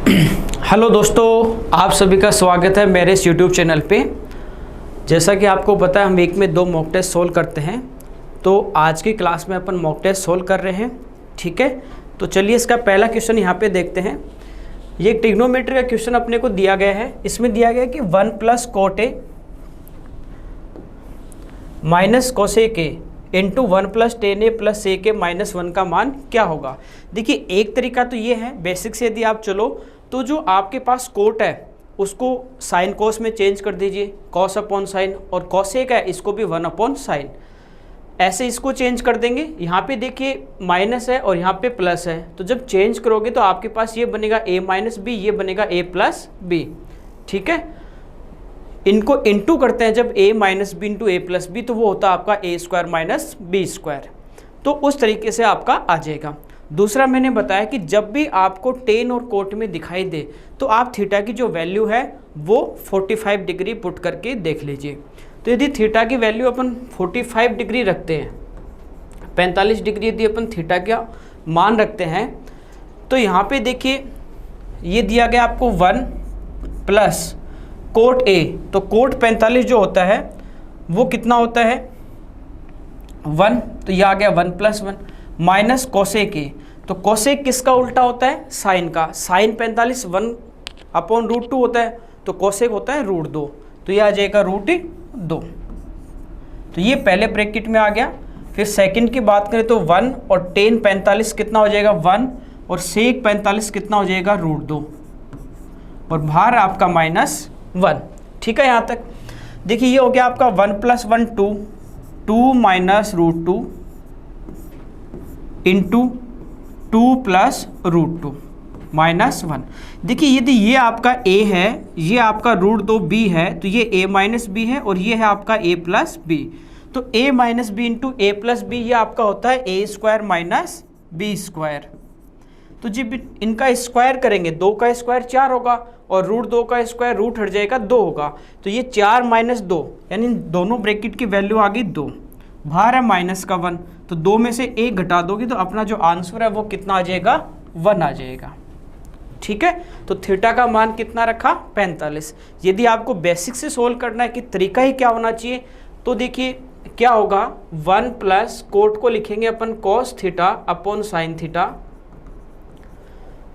Hello दोस्तों, आप सभी का स्वागत है मेरे इस यूट्यूब चैनल पे। जैसा कि आपको पता है हम वीक में 2 मॉक टेस्ट सोल्व करते हैं, तो आज की क्लास में अपन मॉक टेस्ट सोल्व कर रहे हैं। ठीक है, तो चलिए इसका पहला क्वेश्चन यहाँ पे देखते हैं। ये ट्रिग्नोमेट्री का क्वेश्चन अपने को दिया गया है। इसमें दिया गया है कि 1 + cot A - cos A के इंटू 1 + tan A + A के -1 का मान क्या होगा। देखिए, एक तरीका तो ये है, बेसिक से यदि आप चलो तो जो आपके पास कोट है उसको साइन कोस में चेंज कर दीजिए, कॉस अपॉन साइन, और कॉस एक है इसको भी 1 अपॉन साइन, ऐसे इसको चेंज कर देंगे। यहाँ पे देखिए माइनस है और यहाँ पे प्लस है, तो जब चेंज करोगे तो आपके पास ये बनेगा a - b, ये बनेगा a + b। ठीक है, इनको इंटू करते हैं जब a - b into a + b, तो वो होता है आपका a² - b²। तो उस तरीके से आपका आ जाएगा। दूसरा मैंने बताया कि जब भी आपको टेन और कोट में दिखाई दे तो आप थीटा की जो वैल्यू है वो 45 डिग्री पुट करके देख लीजिए। तो यदि थीटा की वैल्यू अपन 45 डिग्री रखते हैं, 45 डिग्री यदि अपन थीटा का मान रखते हैं, तो यहाँ पे देखिए ये दिया गया आपको 1 + कोट A। तो कोट 45 जो होता है वो कितना होता है 1, तो ये आ गया 1 + 1 माइनस कोसेक A। तो कोसेक किसका उल्टा होता है, साइन का। साइन 45 1 अपॉन √2 होता है, तो कोसेक होता है √2, तो ये आ जाएगा √2। तो ये पहले ब्रैकेट में आ गया। फिर सेकंड की बात करें तो 1 और tan 45 कितना हो जाएगा 1, और sec 45 कितना हो जाएगा √2, और बाहर आपका -1। ठीक है, यहाँ तक देखिए ये हो गया आपका 1 + 1 2, 2 - √2 इंटू 2 + √2 -1। देखिए यदि ये आपका a है, ये आपका √2 b है, तो ये a - b है, और ये है आपका a + b। तो a - b into a + b ये आपका होता है a² - b²। तो जब इनका स्क्वायर करेंगे, 2 का स्क्वायर 4 होगा, और √2 का स्क्वायर रूट हट जाएगा 2 होगा, तो ये 4 - 2, यानी दोनों ब्रैकेट की वैल्यू आ गई 2, बाहर है -1, तो 2 में से 1 घटा दोगे तो अपना जो आंसर है वो कितना आ जाएगा 1 आ जाएगा। ठीक है, तो थीटा का मान कितना रखा 45। यदि आपको बेसिक से सोल्व करना है कि तरीका ही क्या होना चाहिए, तो देखिए क्या होगा 1 + कोट को लिखेंगे अपन cos theta upon sine theta,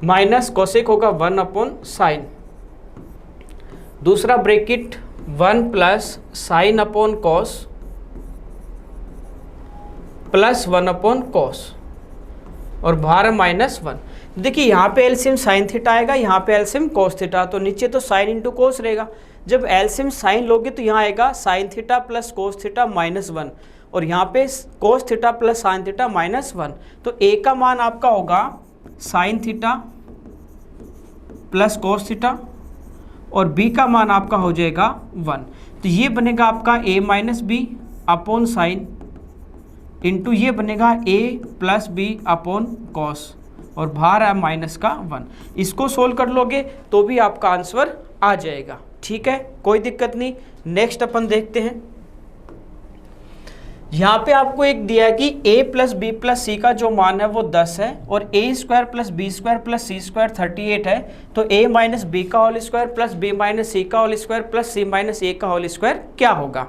minus cosec होगा 1 अपॉन साइन। दूसरा bracket 1 + sine upon cos plus 1 upon cos, और बाहर -1। देखिए यहाँ पे एलसीएम साइन थीटा आएगा, यहाँ पे एलसीएम कॉस थीटा, तो नीचे तो साइन इंटू कॉस रहेगा। जब एलसीएम साइन लोगे तो यहाँ आएगा sine theta plus cos theta -1, और यहाँ पे cos theta plus sine theta -1। तो ए का मान आपका होगा sine theta plus cos theta, और बी का मान आपका हो जाएगा 1। तो ये बनेगा आपका a - b upon sine into ये बनेगा a + b अपॉन कॉस, और बाहर है -1। इसको सोल्व कर लोगे तो भी आपका आंसर आ जाएगा। ठीक है, कोई दिक्कत नहीं। नेक्स्ट अपन देखते हैं। यहाँ पे आपको एक दिया है कि a + b + c का जो मान है वो 10 है, और a² + b² + c² 38 है। तो a - b का whole square plus b - c का whole square plus c - a का होल स्क्वायर क्या होगा।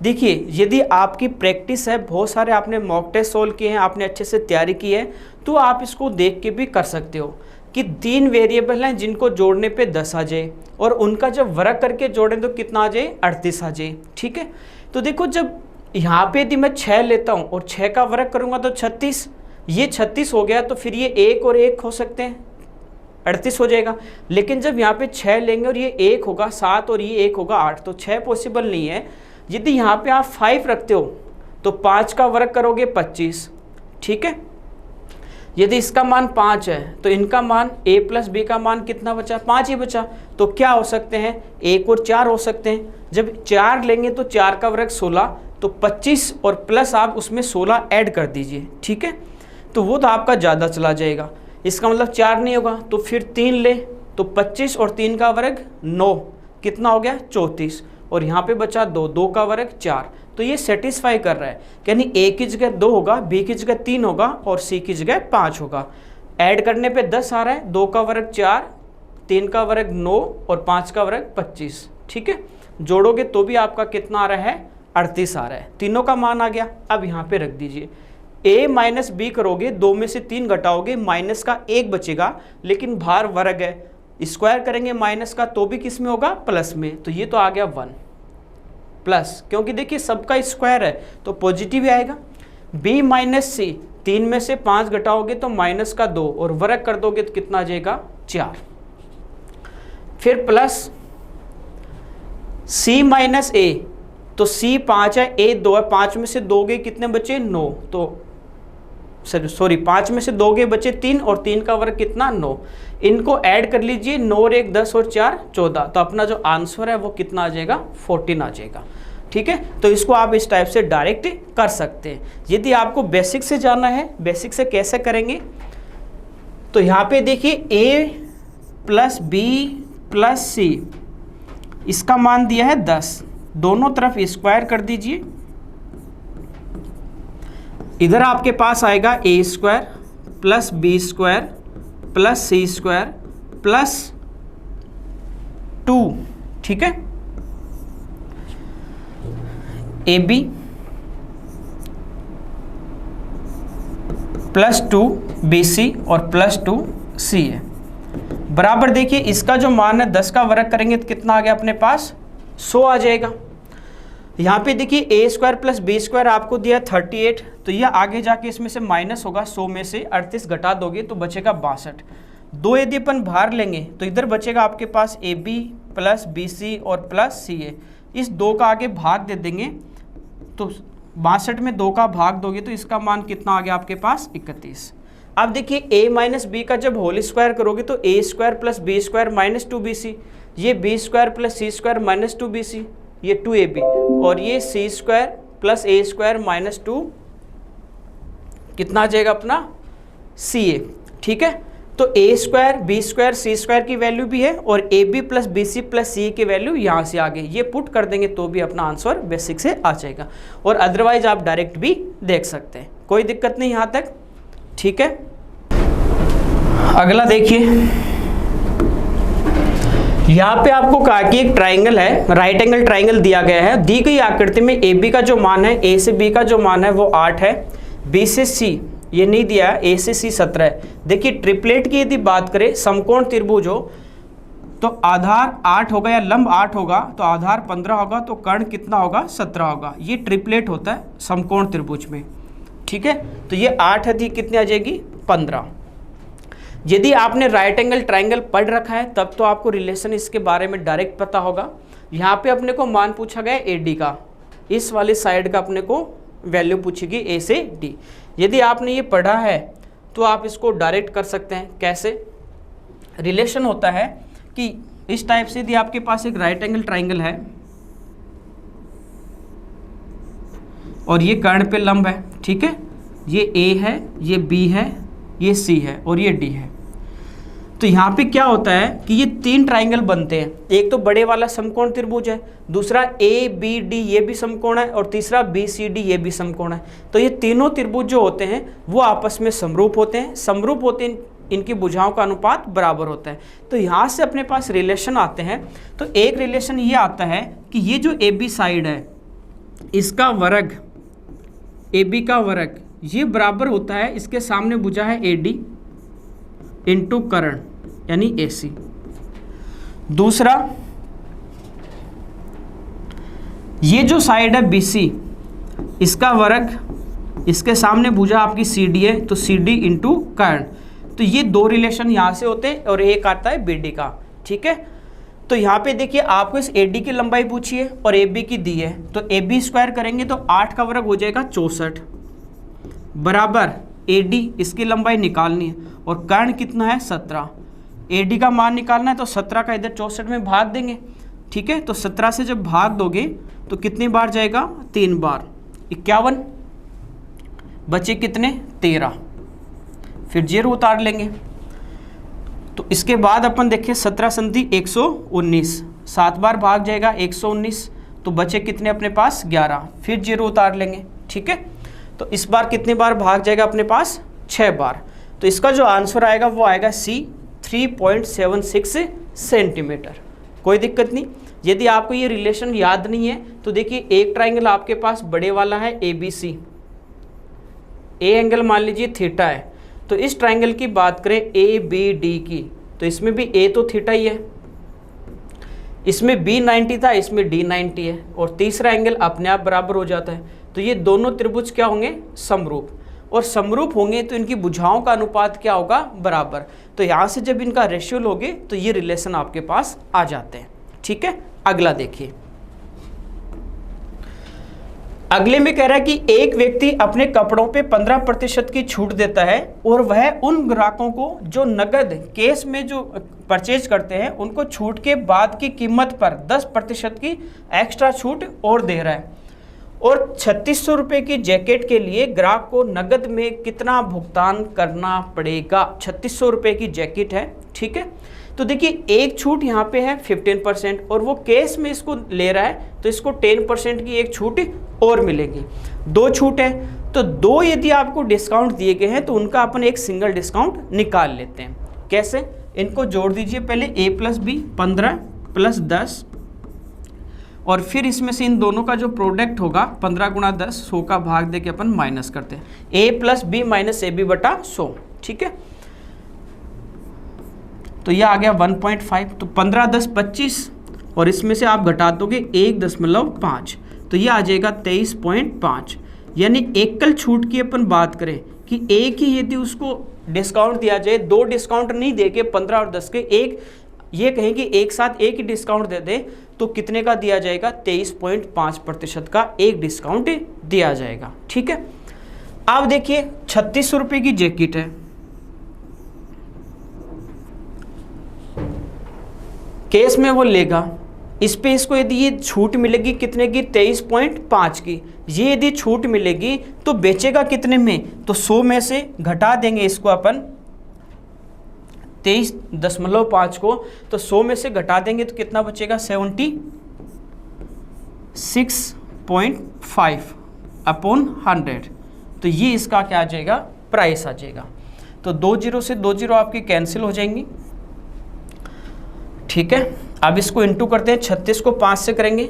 देखिए यदि आपकी प्रैक्टिस है, बहुत सारे आपने मॉक टेस्ट सोल्व किए हैं, आपने अच्छे से तैयारी की है, तो आप इसको देख के भी कर सकते हो कि 3 वेरिएबल हैं जिनको जोड़ने पे 10 आ जाए, और उनका जब वर्ग करके जोड़ें तो कितना आ जाए 38 आ जाए। ठीक है, तो देखो जब यहाँ पे यदि मैं 6 लेता हूँ और 6 का वर्ग करूँगा तो 36, ये 36 हो गया, तो फिर ये 1 और 1 हो सकते हैं, 38 हो जाएगा। लेकिन जब यहाँ पे 6 लेंगे और ये 1 होगा 7 और ये 1 होगा 8, तो 6 पॉसिबल नहीं है। यदि यहाँ पे आप 5 रखते हो तो 5 का वर्ग करोगे 25। ठीक है, यदि इसका मान 5 है तो इनका मान a + b का मान कितना बचा, 5 ही बचा। तो क्या हो सकते हैं, 1 और 4 हो सकते हैं। जब 4 लेंगे तो 4 का वर्ग 16, तो 25 और प्लस आप उसमें 16 ऐड कर दीजिए। ठीक है, तो वो तो आपका ज़्यादा चला जाएगा, इसका मतलब 4 नहीं होगा। तो फिर 3 ले, तो 25 और 3 का वर्ग 9, कितना हो गया 34, और यहाँ पे बचा 2, 2 का वर्ग 4। तो ये सेटिस्फाई कर रहा है, यानी a की जगह 2 होगा, b की जगह 3 होगा, और c की जगह 5 होगा। ऐड करने पे 10 आ रहा है, 2 का वर्ग 4 3 का वर्ग 9 और 5 का वर्ग 25, ठीक है। जोड़ोगे तो भी आपका कितना आ रहा है, 38 आ रहा है। तीनों का मान आ गया। अब यहाँ पे रख दीजिए, a माइनस बी करोगे, 2 में से 3 घटाओगे, माइनस का 1 बचेगा, लेकिन भार वर्ग है, स्क्वायर करेंगे माइनस का तो भी किस में होगा, प्लस में, तो ये तो आ गया 1 प्लस, क्योंकि देखिए सबका स्क्वायर है तो पॉजिटिव ही आएगा। b माइनस सी, 3 में से 5 घटाओगे तो माइनस का 2 और वर्ग कर दोगे तो कितना आ जाएगा, 4। फिर प्लस c माइनस a, तो c 5 है, a 2 है, 5 में से 2 गए कितने बचे, 9, तो सॉरी 5 में से 2 गए बचे 3 और 3 का वर्ग कितना, 9। इनको ऐड कर लीजिए, 9 और 1 10 और 4 14, तो अपना जो आंसर है वो कितना आ जाएगा, 14 आ जाएगा, ठीक है। तो इसको आप इस टाइप से डायरेक्ट कर सकते हैं। यदि आपको बेसिक से जाना है, बेसिक से कैसे करेंगे, तो यहाँ पे देखिए a प्लस बी प्लस सी, इसका मान दिया है 10, दोनों तरफ स्क्वायर कर दीजिए। इधर आपके पास आएगा a square plus B square plus C square plus 2, ठीक है। A B plus 2 B C और प्लस 2 सी है, बराबर देखिए इसका जो मान है 10 का वर्ग करेंगे तो कितना आ गया अपने पास, 100 आ जाएगा। यहाँ पे देखिए a square plus B square आपको दिया 38, तो यह आगे जाके इसमें से माइनस होगा, 100 में से 38 घटा दोगे तो बचेगा 62। 2 यदि अपन भार लेंगे तो इधर बचेगा आपके पास A B plus B C और प्लस सी ए, इस 2 का आगे भाग दे देंगे तो 62 में 2 का भाग दोगे तो इसका मान कितना आ गया आपके पास, 31। अब देखिए a माइनस बी का जब होल स्क्वायर करोगे तो a square plus B square minus 2bc, ये b square plus C square minus 2bc, ये 2ab, और ये C square plus a square minus 2 कितना आ जाएगा अपना, ca, ठीक है। तो a square B square C square की वैल्यू भी है और ab plus B C plus C की वैल्यू यहाँ से आ गई, ये पुट कर देंगे तो भी अपना आंसर बेसिक से आ जाएगा, और अदरवाइज आप डायरेक्ट भी देख सकते हैं, कोई दिक्कत नहीं यहाँ तक, ठीक है। अगला देखिए, यहाँ पे आपको कहा कि एक ट्राइंगल है, राइट एंगल ट्राइंगल दिया गया है, दी गई आकृति में ए बी का जो मान है, ए से बी का जो मान है वो 8 है, बी से सी ये नहीं दिया है, ए से सी 17 है। देखिए ट्रिपलेट की यदि बात करें, समकोण त्रिभुज हो तो आधार 8 होगा या लंब 8 होगा तो आधार 15 होगा तो कर्ण कितना होगा, 17 होगा। ये ट्रिपलेट होता है समकोण त्रिभुज में, ठीक है। तो ये 8 है, थी कितनी आ जाएगी, 15। यदि आपने राइट एंगल ट्राइंगल पढ़ रखा है तब तो आपको रिलेशन इसके बारे में डायरेक्ट पता होगा। यहाँ पे अपने को मान पूछा गया ए डी का, इस वाली साइड का अपने को वैल्यू पूछेगी ए से डी। यदि आपने ये पढ़ा है तो आप इसको डायरेक्ट कर सकते हैं। कैसे रिलेशन होता है कि इस टाइप से यदि आपके पास एक राइट एंगल ट्राइंगल है और ये कर्ण पे लंब है, ठीक है, ये ए है, ये बी है, ये सी है और ये डी है, तो यहाँ पे क्या होता है कि ये 3 ट्राइंगल बनते हैं। एक तो बड़े वाला समकोण त्रिभुज है, दूसरा ए बी डी ये भी समकोण है, और तीसरा बी सी डी ये भी समकोण है। तो ये तीनों त्रिभुज जो होते हैं वो आपस में समरूप होते हैं, समरूप होते हैं, इनकी भुजाओं का अनुपात बराबर होता है। तो यहाँ से अपने पास रिलेशन आते हैं। तो एक रिलेशन ये आता है कि ये जो ए बी साइड है इसका वर्ग, ए बी का वर्ग ये बराबर होता है, इसके सामने भुजा है ए डी इंटू कर्ण यानी ए सी। दूसरा ये जो साइड है बी सी, इसका वर्ग इसके सामने भुजा आपकी सी डी है तो सी डी इंटू कर्ण। तो ये 2 रिलेशन यहाँ से होते हैं और एक आता है बी डी का, ठीक है। तो यहाँ पे देखिए आपको इस ए डी की लंबाई पूछी है और ए बी की दी है, तो ए बी स्क्वायर करेंगे तो 8 का वर्ग हो जाएगा 64 बराबर ए डी, इसकी लंबाई निकालनी है और कर्ण कितना है 17। ए डी का मान निकालना है तो 17 का इधर 64 में भाग देंगे, ठीक है। तो 17 से जब भाग दोगे तो कितनी बार जाएगा, 3 बार, 51 बचे कितने 13, फिर 0 उतार लेंगे। तो इसके बाद अपन देखिए 17 संति 119, 7 बार भाग जाएगा 119, तो बचे कितने अपने पास 11, फिर 0 उतार लेंगे, ठीक है। तो इस बार कितनी बार भाग जाएगा अपने पास 6 बार। तो इसका जो आंसर आएगा वो आएगा C 3.76 सेंटीमीटर। कोई दिक्कत नहीं। यदि आपको ये रिलेशन याद नहीं है तो देखिए, एक ट्राइंगल आपके पास बड़े वाला है ABC, ए एंगल मान लीजिए थीटा है, तो इस ट्राइंगल की बात करें ABD की, तो इसमें भी A तो थीटा ही है, इसमें B 90 था, इसमें D 90 है, और तीसरा एंगल अपने आप बराबर हो जाता है। तो ये दोनों त्रिभुज क्या होंगे? समरूप। और समरूप होंगे तो इनकी भुजाओं का अनुपात क्या होगा? बराबर। तो यहाँ से जब इनका रेशियो लोगे तो ये रिलेशन आपके पास आ जाते हैं। ठीक है, अगला देखिए। अगले में कह रहा है कि एक व्यक्ति अपने कपड़ों पे 15% की छूट देता है और वह उन ग्राहकों को जो नगद केस में जो परचेज करते हैं उनको छूट के बाद की कीमत पर 10% की एक्स्ट्रा छूट और दे रहा है, और 3600 रुपये की जैकेट के लिए ग्राहक को नगद में कितना भुगतान करना पड़ेगा? 3600 रुपये की जैकेट है, ठीक है। तो देखिए, एक छूट यहाँ पे है 15% और वो केस में इसको ले रहा है, तो इसको 10% की एक छूट और मिलेगी। दो छूट है, तो दो यदि आपको डिस्काउंट दिए गए हैं तो उनका अपन एक सिंगल डिस्काउंट निकाल लेते हैं। कैसे? इनको जोड़ दीजिए पहले, A + B 15 + 10, और फिर इसमें से इन दोनों का जो प्रोडक्ट होगा 15 × 10, 100 का भाग दे के अपन माइनस करते हैं। A + B - AB / 100, ठीक है। तो यह आ गया 1.5, तो 15 × 10 = 25, और इसमें से आप घटा दोगे 1.5, तो यह आ जाएगा 23.5। यानी एकल छूट की अपन बात करें कि एक ही यदि उसको डिस्काउंट दिया जाए, दो डिस्काउंट नहीं दे के 15 और 10 के एक, ये कहें कि एक साथ एक ही डिस्काउंट दे दे, तो कितने का दिया जाएगा? 23.5% का एक डिस्काउंट दिया जाएगा। ठीक है। अब देखिए, 3600 रुपये की जैकेट है, केस में वो लेगा, इस पे इसको यदि ये छूट मिलेगी कितने की? 23.5 की। ये यदि छूट मिलेगी तो बेचेगा कितने में? तो 100 में से घटा देंगे इसको अपन 23.5 को, तो 100 में से घटा देंगे तो कितना बचेगा? 76.5 अपॉन 100। तो ये इसका क्या आ जाएगा? प्राइस आ जाएगा। तो 2 0 से 2 0 आपकी कैंसिल हो जाएंगी। ठीक है। अब इसको इंटू करते हैं, 36 को 5 से करेंगे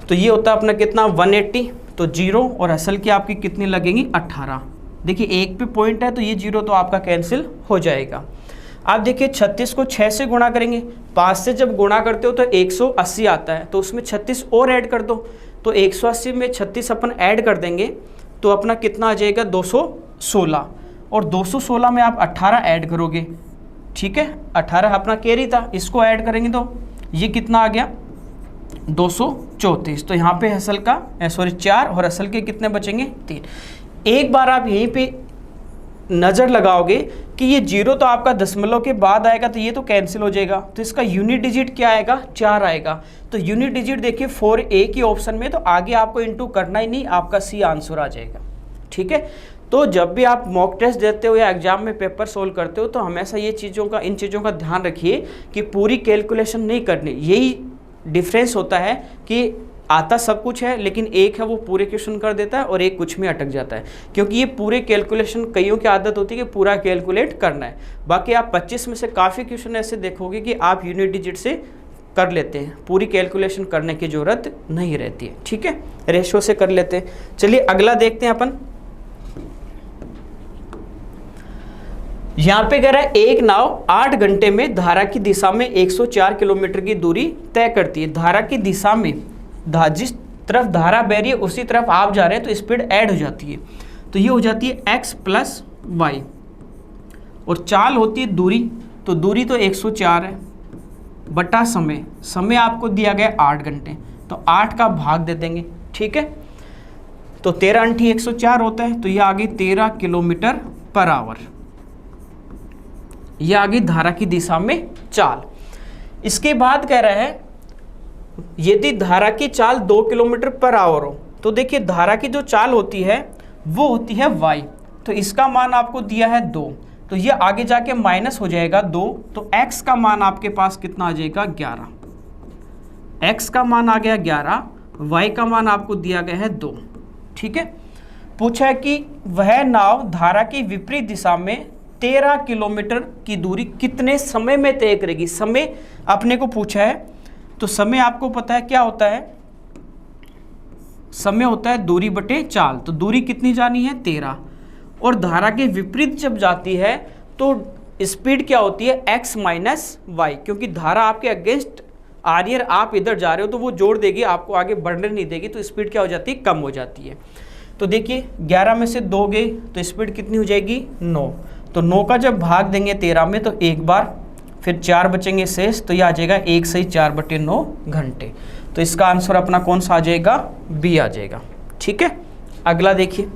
तो ये होता है अपना कितना? 180। तो 0 और असल की आपकी कितनी लगेंगी? 18। देखिए, एक पे पॉइंट है तो ये 0 तो आपका कैंसिल हो जाएगा। आप देखिए, 36 को 6 से गुणा करेंगे, 5 से जब गुणा करते हो तो 180 आता है, तो उसमें 36 और ऐड कर दो, तो 180 में 36 अपन ऐड कर देंगे तो अपना कितना आ जाएगा? 216, और 216 में आप 18 ऐड करोगे, ठीक है। 18 अपना कैरी था, इसको ऐड करेंगे तो ये कितना आ गया? 234। तो यहाँ पे असल का 4 और असल के कितने बचेंगे? 3। एक बार आप यहीं पे नज़र लगाओगे कि ये 0 तो आपका दशमलव के बाद आएगा, तो ये तो कैंसिल हो जाएगा, तो इसका यूनिट डिजिट क्या आएगा? 4 आएगा। तो यूनिट डिजिट देखिए 4A की ऑप्शन में, तो आगे आपको इंटू करना ही नहीं, आपका C आंसर आ जाएगा। ठीक है। तो जब भी आप मॉक टेस्ट देते हो या एग्जाम में पेपर सोल्व करते हो तो हमेशा इन चीज़ों का ध्यान रखिए कि पूरी कैलकुलेशन नहीं करनी। यही डिफरेंस होता है कि आता सब कुछ है, लेकिन एक है वो पूरे क्वेश्चन कर देता है और एक कुछ में अटक जाता है, क्योंकि ये पूरे कैलकुलेशन कईयों की आदत होती है कि पूरा कैलकुलेट करना है। बाकी आप 25 में से काफ़ी क्वेश्चन ऐसे देखोगे कि आप यूनिट डिजिट से कर लेते हैं, पूरी कैलकुलेशन करने की ज़रूरत नहीं रहती है। ठीक है, रेशो से कर लेते हैं। चलिए अगला देखते हैं अपन। यहाँ पे कह रहा है एक नाव 8 घंटे में धारा की दिशा में 104 किलोमीटर की दूरी तय करती है। धारा की दिशा में जिस तरफ धारा बह रही है उसी तरफ आप जा रहे हैं तो स्पीड ऐड हो जाती है, तो ये हो जाती है x + y, और चाल होती है दूरी, तो दूरी तो 104 है बटा समय आपको दिया गया 8 घंटे, तो 8 का भाग दे देंगे। ठीक है, तो 13 × 104 होता है, तो ये आ गई 13 km/h। यह आ गई धारा की दिशा में चाल। इसके बाद कह रहा है यदि धारा की चाल 2 km/h हो, तो देखिए धारा की जो चाल होती है वो होती है y, तो इसका मान आपको दिया है 2, तो ये आगे जाके माइनस हो जाएगा 2, तो x का मान आपके पास कितना आ जाएगा? 11। x का मान आ गया 11, y का मान आपको दिया गया है 2। ठीक है। पूछा है कि वह नाव धारा की विपरीत दिशा में 13 किलोमीटर की दूरी कितने समय में तय करेगी। समय अपने को पूछा है, तो समय आपको पता है क्या होता है, समय होता है दूरी बटे चाल। तो दूरी कितनी जानी है 13, और धारा के विपरीत जब जाती है तो स्पीड क्या होती है x माइनस वाई, क्योंकि धारा आपके अगेंस्ट आ रही है, आप इधर जा रहे हो तो वो जोड़ देगी, आपको आगे बढ़ने नहीं देगी, तो स्पीड क्या हो जाती है, कम हो जाती है। तो देखिए 11 में से 2 गए तो स्पीड कितनी हो जाएगी 9, तो 9 का जब भाग देंगे 13 में तो एक बार, फिर 4 बचेंगे शेष, तो ये आ जाएगा 1 सही 4/9 घंटे। तो इसका आंसर अपना कौन सा आ जाएगा, बी आ जाएगा। ठीक है, अगला देखिए,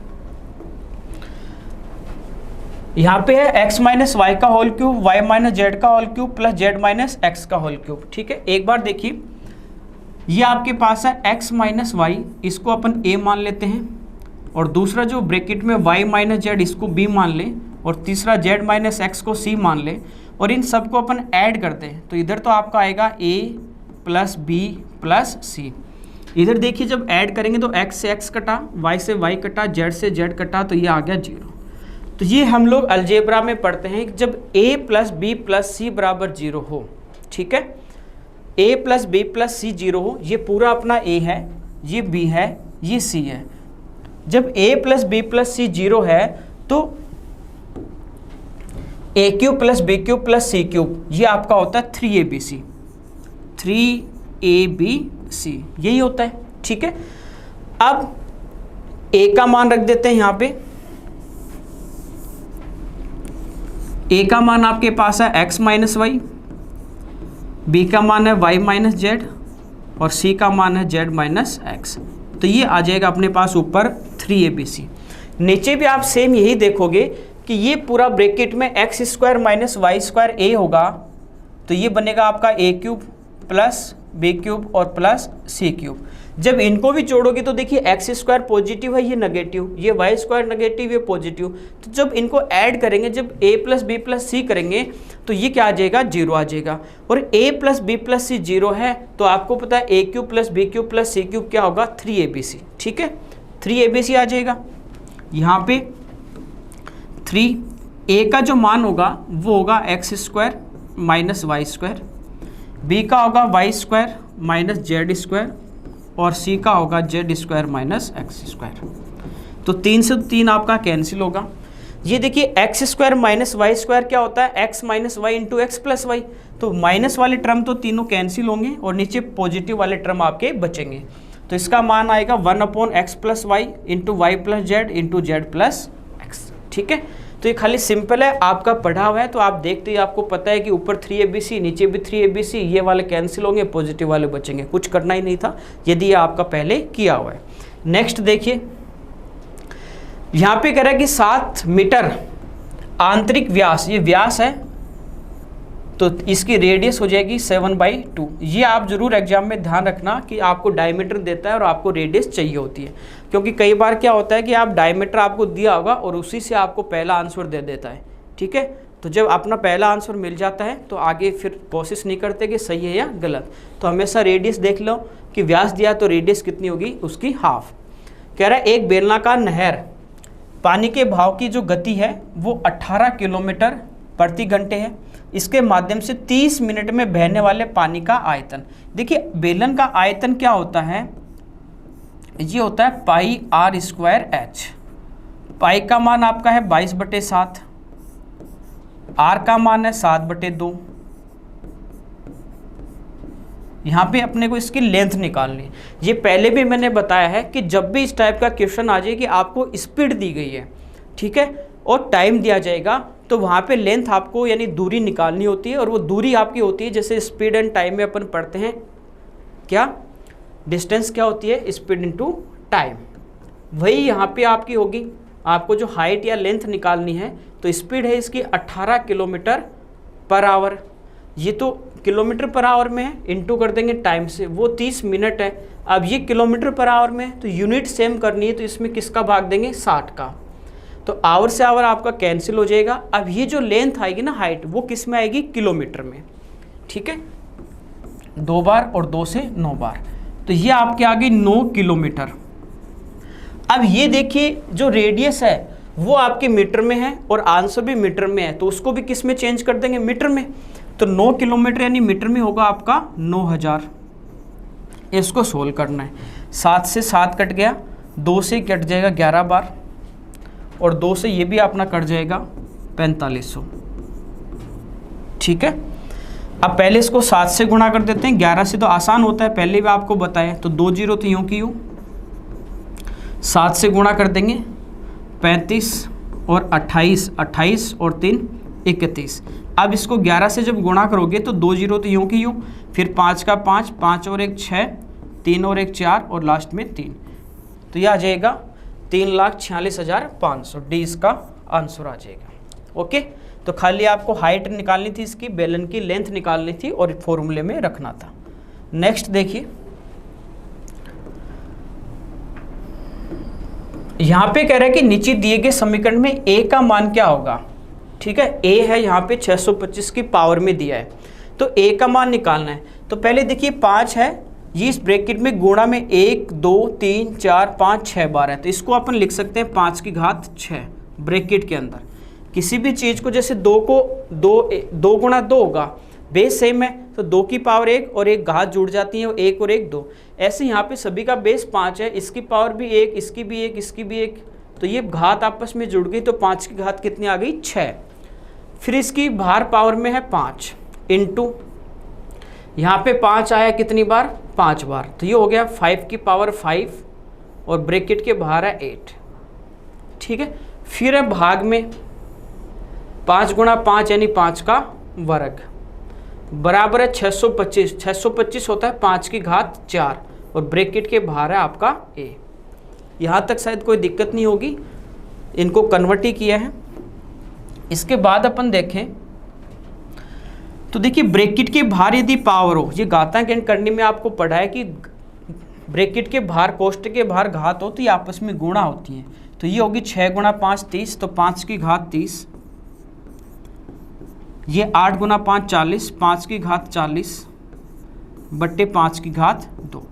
यहाँ पे है x माइनस वाई का whole cube, y minus Z का whole cube plus z minus X का होल क्यूब। ठीक है, एक बार देखिए, ये आपके पास है x माइनस वाई, इसको अपन a मान लेते हैं, और दूसरा जो ब्रैकेट में y माइनस जेड इसको b मान ले, और तीसरा z माइनस एक्स को c मान ले, और इन सबको अपन ऐड करते हैं, तो इधर तो आपका आएगा a plus b plus c। इधर देखिए जब ऐड करेंगे तो x से x कटा, y से y कटा, z से z कटा, तो ये आ गया 0। तो ये हम लोग अलजेब्रा में पढ़ते हैं जब a प्लस बी प्लस सी बराबर 0 हो। ठीक है, a plus B plus C 0 हो, ये पूरा अपना a है, ये b है, ये c है। जब a plus B plus C 0 है तो a cube plus B cube plus C cube, ये आपका होता है 3abc, 3abc यही होता है। ठीक है, अब a का मान रख देते हैं यहाँ पे, a का मान आपके पास है x माइनस वाई, b का मान है y माइनस जेड, और c का मान है z माइनस एक्स। तो ये आ जाएगा अपने पास ऊपर 3abc। नीचे भी आप सेम यही देखोगे कि ये पूरा ब्रैकेट में X square minus Y square a होगा, तो ये बनेगा आपका a cube plus B cube और प्लस सी क्यूब। जब इनको भी जोड़ोगे तो देखिए एक्स स्क्वायर पॉजिटिव है, ये नेगेटिव, ये वाई स्क्वायर नेगेटिव, ये पॉजिटिव, तो जब इनको ऐड करेंगे, जब a प्लस बी प्लस सी करेंगे तो ये क्या आ जाएगा 0 आ जाएगा। और a plus B plus C 0 है तो आपको पता है a cube plus B cube plus C cube क्या होगा 3abc। ठीक है, 3abc आ जाएगा। यहाँ पे 3a का जो मान होगा वो होगा X square minus Y square, b का होगा Y square minus Z square, और c का होगा Z square minus X square. तो 3 से 3 आपका कैंसिल होगा। ये देखिए X square minus Y square क्या होता है, X minus Y into X plus Y, तो माइनस वाले टर्म तो तीनों कैंसिल होंगे और नीचे पॉजिटिव वाले टर्म आपके बचेंगे। तो इसका मान आएगा 1/x plus Y into Y plus Z into Z plus X. ठीक है, तो ये खाली सिंपल है, आपका पढ़ा हुआ है तो आप देखते ही आपको पता है कि ऊपर 3abc नीचे भी 3abc, ये वाले कैंसिल होंगे, पॉजिटिव वाले बचेंगे, कुछ करना ही नहीं था यदि ये आपका पहले किया हुआ है। नेक्स्ट देखिए, यहाँ पे कह रहा है कि 7 मीटर आंतरिक व्यास, ये व्यास है तो इसकी रेडियस हो जाएगी 7/2। ये आप जरूर एग्जाम में ध्यान रखना कि आपको डायमीटर देता है और आपको रेडियस चाहिए होती है, क्योंकि कई बार क्या होता है कि आप डायमीटर आपको दिया होगा और उसी से आपको पहला आंसर दे देता है। ठीक है, तो जब अपना पहला आंसर मिल जाता है तो आगे फिर कोशिश नहीं करते कि सही है या गलत, तो हमेशा रेडियस देख लो कि व्यास दिया तो रेडियस कितनी होगी उसकी हाफ। कह रहा है एक बेलनाकार नहर पानी के भाव की जो गति है वो 18 किलोमीटर प्रति घंटे है, इसके माध्यम से 30 मिनट में बहने वाले पानी का आयतन। देखिए बेलन का आयतन क्या होता है, ये होता है पाई आर स्क्वायर एच। पाई का मान आपका है 22/7, आर का मान है 7/2। यहाँ पे अपने को इसकी लेंथ निकालनी, ये पहले भी मैंने बताया है कि जब भी इस टाइप का क्वेश्चन आ जाए कि आपको स्पीड दी गई है, ठीक है, और टाइम दिया जाएगा, तो वहाँ पे लेंथ आपको यानी दूरी निकालनी होती है, और वो दूरी आपकी होती है जैसे स्पीड एंड टाइम में अपन पढ़ते हैं क्या, डिस्टेंस क्या होती है, स्पीड इनटू टाइम, वही यहाँ पे आपकी होगी। आपको जो हाइट या लेंथ निकालनी है तो स्पीड है इसकी 18 किलोमीटर पर आवर, ये तो किलोमीटर पर आवर में है, इंटू कर देंगे टाइम से, वो 30 मिनट है। अब ये किलोमीटर पर आवर में है तो यूनिट सेम करनी है, तो इसमें किसका भाग देंगे 60 का, तो आवर से आवर आपका कैंसिल हो जाएगा। अब ये जो लेंथ आएगी ना हाइट, वो किस में आएगी, किलोमीटर में। ठीक है, 2 बार और 2 से 9 बार, तो ये आपके आ गई 9 किलोमीटर। अब ये देखिए जो रेडियस है वो आपके मीटर में है और आंसर भी मीटर में है, तो उसको भी किस में चेंज कर देंगे, मीटर में। तो 9 किलोमीटर यानी मीटर में होगा आपका 9000। इसको सोल्व करना है। 7 से 7 कट गया, 2 से कट जाएगा 11 बार, और 2 से ये भी अपना कट जाएगा 4500। ठीक है, अब पहले इसको 7 से गुणा कर देते हैं, 11 से तो आसान होता है, पहले भी आपको बताया। तो 2 जीरो तो यूँ की यूँ, 7 से गुणा कर देंगे 35 और 28, 28 और 3 31। अब इसको 11 से जब गुणा करोगे तो 2 जीरो तो यूँ की यूँ, फिर 5 का 5, 5 और 1 6, 3 और 1 4 और लास्ट में 3। तो यह आ जाएगा 3,46,500। डी इसका आंसर आ जाएगा। ओके, तो खाली आपको हाइट निकालनी थी, इसकी बेलन की लेंथ निकालनी थी और फॉर्मूले में रखना था। नेक्स्ट देखिए, यहाँ पे कह रहा है कि नीचे दिए गए समीकरण में ए का मान क्या होगा। ठीक है, ए है यहाँ पे 625 की पावर में दिया है, तो ए का मान निकालना है। तो पहले देखिए 5 है, ये इस ब्रैकेट में गुणा में 1 2 3 4 5 6 बार है, तो इसको अपन लिख सकते हैं 5 की घात 6 ब्रैकेट के अंदर। किसी भी चीज़ को जैसे 2 को 2 गुणा 2 होगा, बेस सेम है तो 2 की पावर 1 और 1 घात जुड़ जाती है, 1 और 1 2। ऐसे यहाँ पे सभी का बेस 5 है, इसकी पावर भी 1, इसकी भी 1, इसकी भी 1, तो ये घात आपस में जुड़ गई, तो 5 की घात कितनी आ गई 6। फिर इसकी बाहर पावर में है 5 इंटू, यहाँ पे 5 आया कितनी बार, 5 बार, तो ये हो गया 5 की पावर 5 और ब्रैकेट के बाहर है 8। ठीक है, फिर है भाग में 5 गुणा 5 यानी 5 का वर्ग बराबर है 625। 625 होता है 5 की घात 4 और ब्रैकेट के बाहर है आपका ए। यहाँ तक शायद कोई दिक्कत नहीं होगी, इनको कन्वर्ट ही किया है। इसके बाद अपन देखें तो देखिए ब्रैकेट के बाहर यदि पावर हो, ये घातांक करने में आपको पढ़ा है कि ब्रैकेट के बाहर कोष्टक के बाहर घात हो तो ये आपस में गुणा होती है। तो ये होगी 6 गुणा 5 30, तो 5 की घात 30, ये 8 गुना 5 40, 5 की घात 40 बट्टे 5 की घात 2।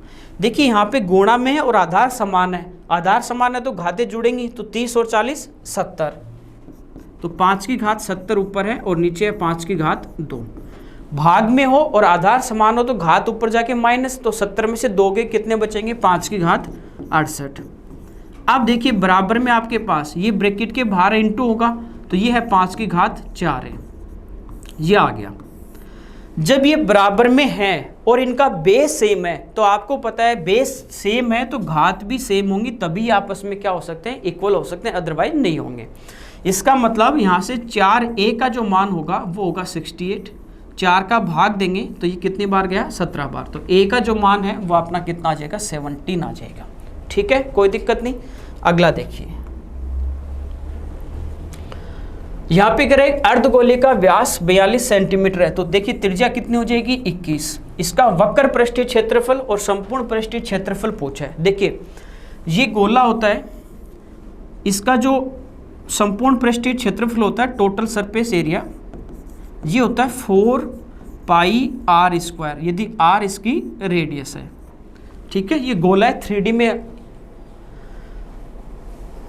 देखिए यहाँ पे गुणा में है और आधार समान है, आधार समान है तो घातें जुड़ेंगी, तो 30 और 40 70, तो 5 की घात 70 ऊपर है और नीचे है 5 की घात 2। भाग में हो और आधार समान हो तो घात ऊपर जाके माइनस, तो 70 में से 2 के कितने बचेंगे, 5 की घात 68। अब देखिए बराबर में आपके पास ये ब्रैकेट के बाहर इंटू होगा, तो ये है 5 की घात 4 है, ये आ गया। जब ये बराबर में है और इनका बेस सेम है, तो आपको पता है बेस सेम है तो घात भी सेम होंगी, तभी आपस में क्या हो सकते हैं, इक्वल हो सकते हैं, अदरवाइज नहीं होंगे। इसका मतलब यहाँ से 4a का जो मान होगा वो होगा 68, 4 का भाग देंगे तो ये कितनी बार गया, 17 बार, तो a का जो मान है वो अपना कितना आ जाएगा, 17 आ जाएगा। ठीक है, कोई दिक्कत नहीं। अगला देखिए, यहाँ पे करें अर्धगोले का व्यास 42 सेंटीमीटर है, तो देखिए त्रिज्या कितनी हो जाएगी, 21। इसका वक्र पृष्ठीय क्षेत्रफल और संपूर्ण पृष्ठीय क्षेत्रफल पूछा है। देखिए ये गोला होता है, इसका जो संपूर्ण पृष्ठीय क्षेत्रफल होता है, टोटल सरफेस एरिया, ये होता है 4 पाई r स्क्वायर, यदि r इसकी रेडियस है। ठीक है, ये गोला है, 3D में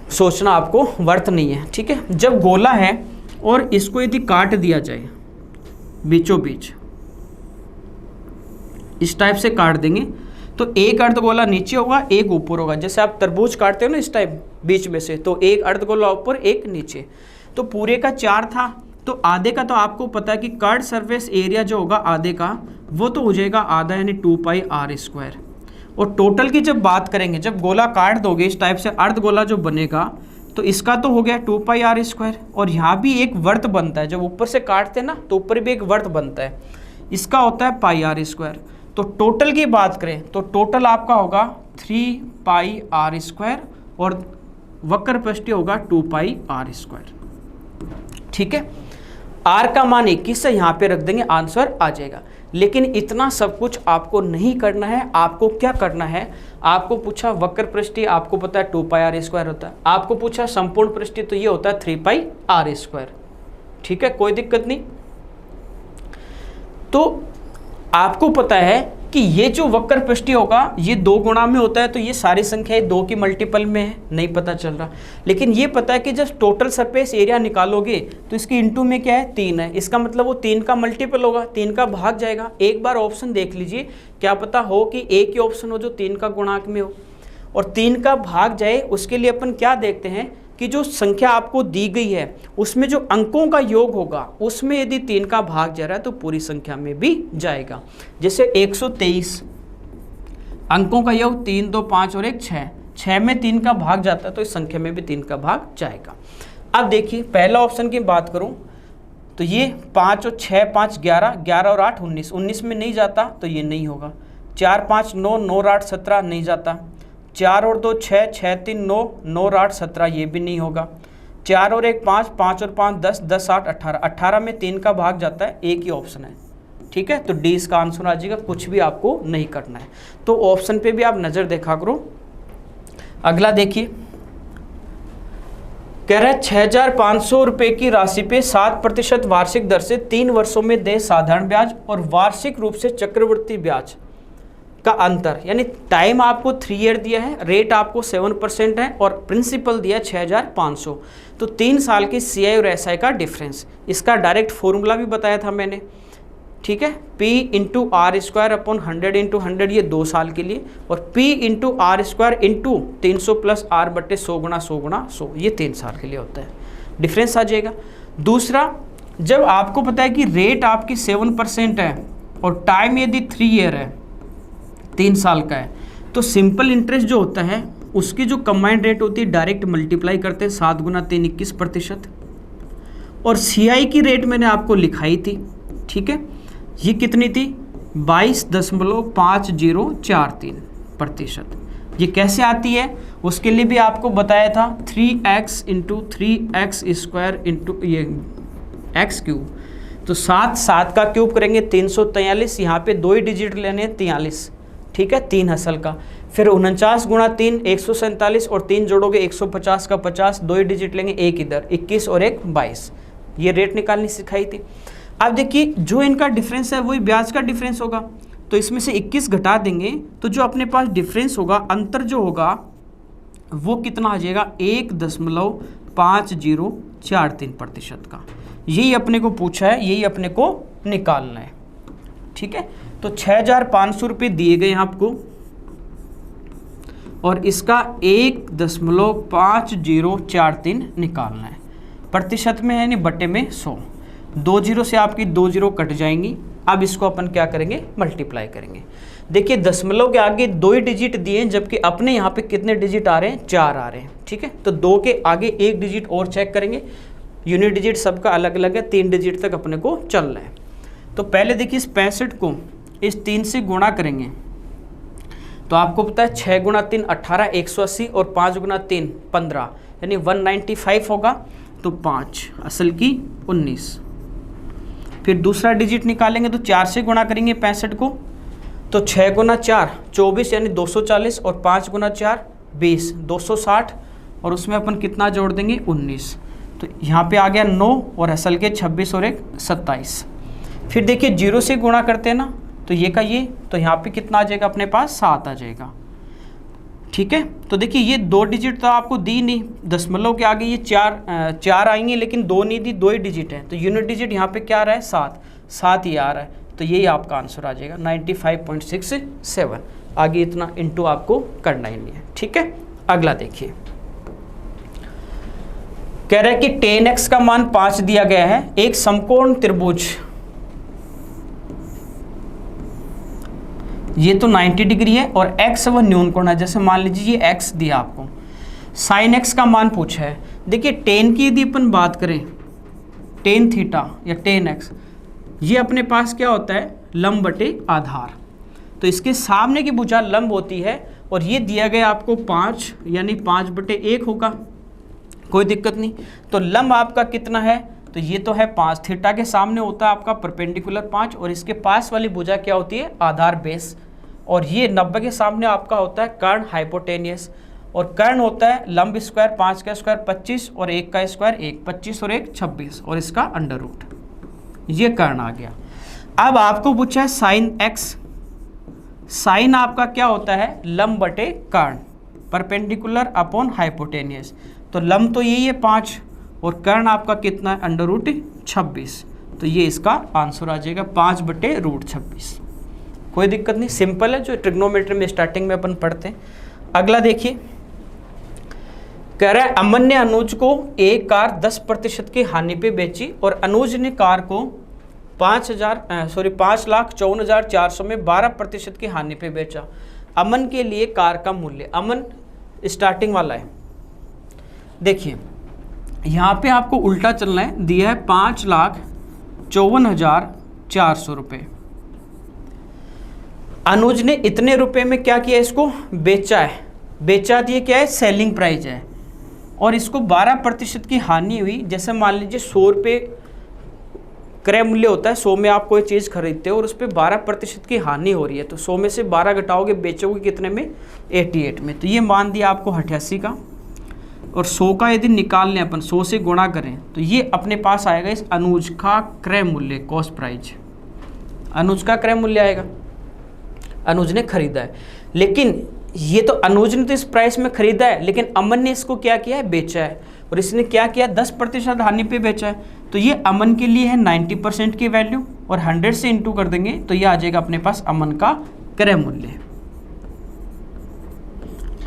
सोचना आपको वर्थ नहीं है। ठीक है, जब गोला है और इसको यदि काट दिया जाए बीचों बीच, इस टाइप से काट देंगे तो एक अर्धगोला नीचे होगा, एक ऊपर होगा। जैसे आप तरबूज काटते हो ना इस टाइप बीच में से, तो एक अर्धगोला ऊपर एक नीचे, तो पूरे का 4 था, तो आधे का तो आपको पता है कि कर्ड सरफेस एरिया जो होगा आधे का, वो तो हो जाएगा आधा यानी 2 पाई r स्क्वायर। और टोटल की जब बात करेंगे, जब गोला काट दोगे इस टाइप से, अर्धगोला जो बनेगा तो इसका तो हो गया 2 पाई r स्क्वायर, और यहाँ भी एक वर्त बनता है, जब ऊपर से काटते हैं ना तो ऊपर भी एक वर्त बनता है, इसका होता है पाई r स्क्वायर। तो टोटल की बात करें तो टोटल आपका होगा 3 पाई r स्क्वायर और वक्र पृष्ठीय होगा 2 पाई r स्क्वायर। ठीक है, r का मान 21 है, यहाँ पे रख देंगे, आंसर आ जाएगा। लेकिन इतना सब कुछ आपको नहीं करना है, आपको क्या करना है, आपको पूछा वक्र पृष्ठीय, आपको पता है 2 पाई r स्क्वायर होता है, आपको पूछा संपूर्ण पृष्ठीय, तो ये होता है 3 पाई r स्क्वायर। ठीक है, कोई दिक्कत नहीं। तो आपको पता है कि ये जो वक्र पृष्ठीय होगा ये 2 गुणा में होता है, तो ये सारी संख्याएं 2 की मल्टीपल में है, नहीं पता चल रहा। लेकिन ये पता है कि जब टोटल सरफेस एरिया निकालोगे तो इसकी इंटू में क्या है 3 है, इसका मतलब वो 3 का मल्टीपल होगा, 3 का भाग जाएगा। एक बार ऑप्शन देख लीजिए, क्या पता हो कि एक ही ऑप्शन हो जो 3 का गुणांक में हो और 3 का भाग जाए। उसके लिए अपन क्या देखते हैं कि जो संख्या आपको दी गई है उसमें जो अंकों का योग होगा उसमें यदि 3 का भाग जा रहा है तो पूरी संख्या में भी जाएगा। जैसे 123 अंकों का योग 3, 2, 5 और 1 6, 6 में 3 का भाग जाता है तो इस संख्या में भी 3 का भाग जाएगा। अब देखिए पहला ऑप्शन की बात करूं तो ये 5 और 6, 5 11, 11 और 8 19, 19 में नहीं जाता तो ये नहीं होगा। 4, 5 9, 9 और 8 17 नहीं जाता। 4 और 2 6, 6 3 9, 9 और 8 17 ये भी नहीं होगा। 4 और 1 5, 5 और 5 10, 10 8 18, 18 में 3 का भाग जाता है, एक ही ऑप्शन है। ठीक है, तो डी इसका आंसर आ जाएगा, कुछ भी आपको नहीं करना है। तो ऑप्शन पे भी आप नज़र देखा करो। अगला देखिए, कह रहा है 6,500 रुपये की राशि पे 7% वार्षिक दर से 3 वर्षों में दे साधारण ब्याज और वार्षिक रूप से चक्रवृद्धि ब्याज का अंतर, यानी टाइम आपको 3 ईयर दिया है, रेट आपको 7% है और प्रिंसिपल दिया 6,500। तो 3 साल की CI और SI का डिफरेंस, इसका डायरेक्ट फॉर्मूला भी बताया था मैंने। ठीक है, P into R square upon 100 into 100 ये 2 साल के लिए, और P into R square into 300 plus R बटे 100 गुणा 100 गुणा 100 ये 3 साल के लिए होता है, डिफरेंस आ जाएगा। दूसरा, जब आपको पता है कि रेट आपकी 7% है और टाइम यदि 3 ईयर है, 3 साल का है, तो सिंपल इंटरेस्ट जो होता है उसकी जो कंबाइंड रेट होती है डायरेक्ट मल्टीप्लाई करते हैं, 7 गुना 3 21%। और CI की रेट मैंने आपको लिखाई थी, ठीक है, ये कितनी थी 22.5043%। ये कैसे आती है उसके लिए भी आपको बताया था, 3x into 3x square into ये x क्यूब, तो 7 का क्यूब करेंगे 343, यहाँ पे 2 ही डिजिट लेने हैं 43, ठीक है, 3 असल का, फिर 49 गुणा 3 147 और 3 जोड़ोगे 150 का 50, 2 ही डिजिट लेंगे, एक इधर 21 और एक 22, ये रेट निकालनी सिखाई थी। अब देखिए जो इनका डिफरेंस है वही ब्याज का डिफरेंस होगा, तो इसमें से 21 घटा देंगे तो जो अपने पास डिफरेंस होगा, अंतर जो होगा वो कितना आ जाएगा 1.5043% का। यही अपने को पूछा है, यही अपने को निकालना है। ठीक है, तो 6,500 रुपये दिए गए हैं आपको और इसका 1.5043 निकालना है, प्रतिशत में है यानी बटे में 100, 2 जीरो से आपकी 2 जीरो कट जाएंगी। अब इसको अपन क्या करेंगे, मल्टीप्लाई करेंगे। देखिए दशमलव के आगे 2 ही डिजिट दिए हैं, जबकि अपने यहाँ पे कितने डिजिट आ रहे हैं, 4 आ रहे हैं। ठीक है, तो 2 के आगे 1 डिजिट और चेक करेंगे, यूनिट डिजिट सबका अलग अलग है, 3 डिजिट तक अपने को चल रहा है। तो पहले देखिए इस 65 को इस 3 से गुणा करेंगे तो आपको पता है 6 गुणा 3 18, 180 और 5 गुणा 3 15, यानी 195 होगा, तो 5 असल की 19। फिर दूसरा डिजिट निकालेंगे तो 4 से गुणा करेंगे 65 को, तो 6 गुना 4 24 यानी 240 और 5 गुना 4 20 260, और उसमें अपन कितना जोड़ देंगे 19, तो यहाँ पे आ गया 9 और असल के 26 और एक 27। फिर देखिए 0 से गुणा करते हैं ना, तो ये का ये, तो यहाँ पे कितना आ जाएगा अपने पास 7 आ जाएगा। ठीक है, तो देखिए ये 2 डिजिट तो आपको दी नहीं, दशमलव के आगे ये 4 आएंगे, लेकिन 2 नहीं दी, 2 ही डिजिट है, तो यूनिट डिजिट यहाँ पे क्या आ रहा है 7 ही आ रहा है, तो यही आपका आंसर आ जाएगा 95.67। आगे इतना इंटू आपको करना ही नहीं है। ठीक है, अगला देखिए, कह रहा है कि tan x का मान 5 दिया गया है, एक समकोण त्रिभुज, ये तो 90 डिग्री है और x वह न्यून कोण है, जैसे मान लीजिए ये x दिया आपको, sin x का मान पूछा है। देखिए tan की यदि अपन बात करें, tan थीटा या tan x, ये अपने पास क्या होता है लंब बटे आधार, तो इसके सामने की भुजा लंब होती है, और ये दिया गया आपको 5 यानी 5 बटे 1 होगा, कोई दिक्कत नहीं। तो लंब आपका कितना है, तो ये तो है 5, थीटा के सामने होता है आपका परपेंडिकुलर 5, और इसके पास वाली भुजा क्या होती है आधार बेस, और ये 90 के सामने आपका होता है कर्ण हाइपोटेनियस, और कर्ण होता है लंब स्क्वायर 5 का स्क्वायर 25 और 1 का स्क्वायर 1, 25 और 1 26 और इसका अंडर रूट, ये कर्ण आ गया। अब आपको पूछा है साइन एक्स, साइन आपका क्या होता है, लंब बटे कर्ण, परपेंडिकुलर अपॉन हाइपोटेनियस। तो लंब तो यही है 5 और कर्ण आपका कितना है, √26। तो ये इसका आंसर आ जाएगा 5/√26। कोई दिक्कत नहीं, सिंपल है, जो ट्रिग्नोमेट्री में स्टार्टिंग में अपन पढ़ते हैं। अगला देखिए, कह रहा है अमन ने अनुज को एक कार 10% की हानि पे बेची और अनुज ने कार को 5,54,400 में 12% की हानि पे बेचा। अमन के लिए कार का मूल्य, अमन स्टार्टिंग वाला है। देखिए यहाँ पे आपको उल्टा चलना है, दिया है 5,54,400 रुपये। अनुज ने इतने रुपए में क्या किया, इसको बेचा है, बेचा दिए क्या है, सेलिंग प्राइस है, और इसको 12% की हानि हुई। जैसे मान लीजिए 100 रुपये क्रय मूल्य होता है, 100 में आप कोई चीज़ खरीदते हो और उस पर 12% की हानि हो रही है, तो 100 में से 12 घटाओगे, बेचोगे कितने में, 88 में। तो ये मान दिया आपको 88 का, और 100 का यदि निकाल लें अपन, 100 से गुणा करें तो ये अपने पास आएगा इस अनुज का क्रय मूल्य, कॉस्ट प्राइस, अनुज का क्रय मूल्य आएगा, अनुज ने खरीदा है। लेकिन ये तो अनुज ने तो इस प्राइस में खरीदा है, लेकिन अमन ने इसको क्या किया है, बेचा है, और इसने क्या किया, 10% हानि पे बेचा है। तो ये अमन के लिए है 90% की वैल्यू, और 100 से इंटू कर देंगे तो ये आ जाएगा अपने पास अमन का क्रय मूल्य।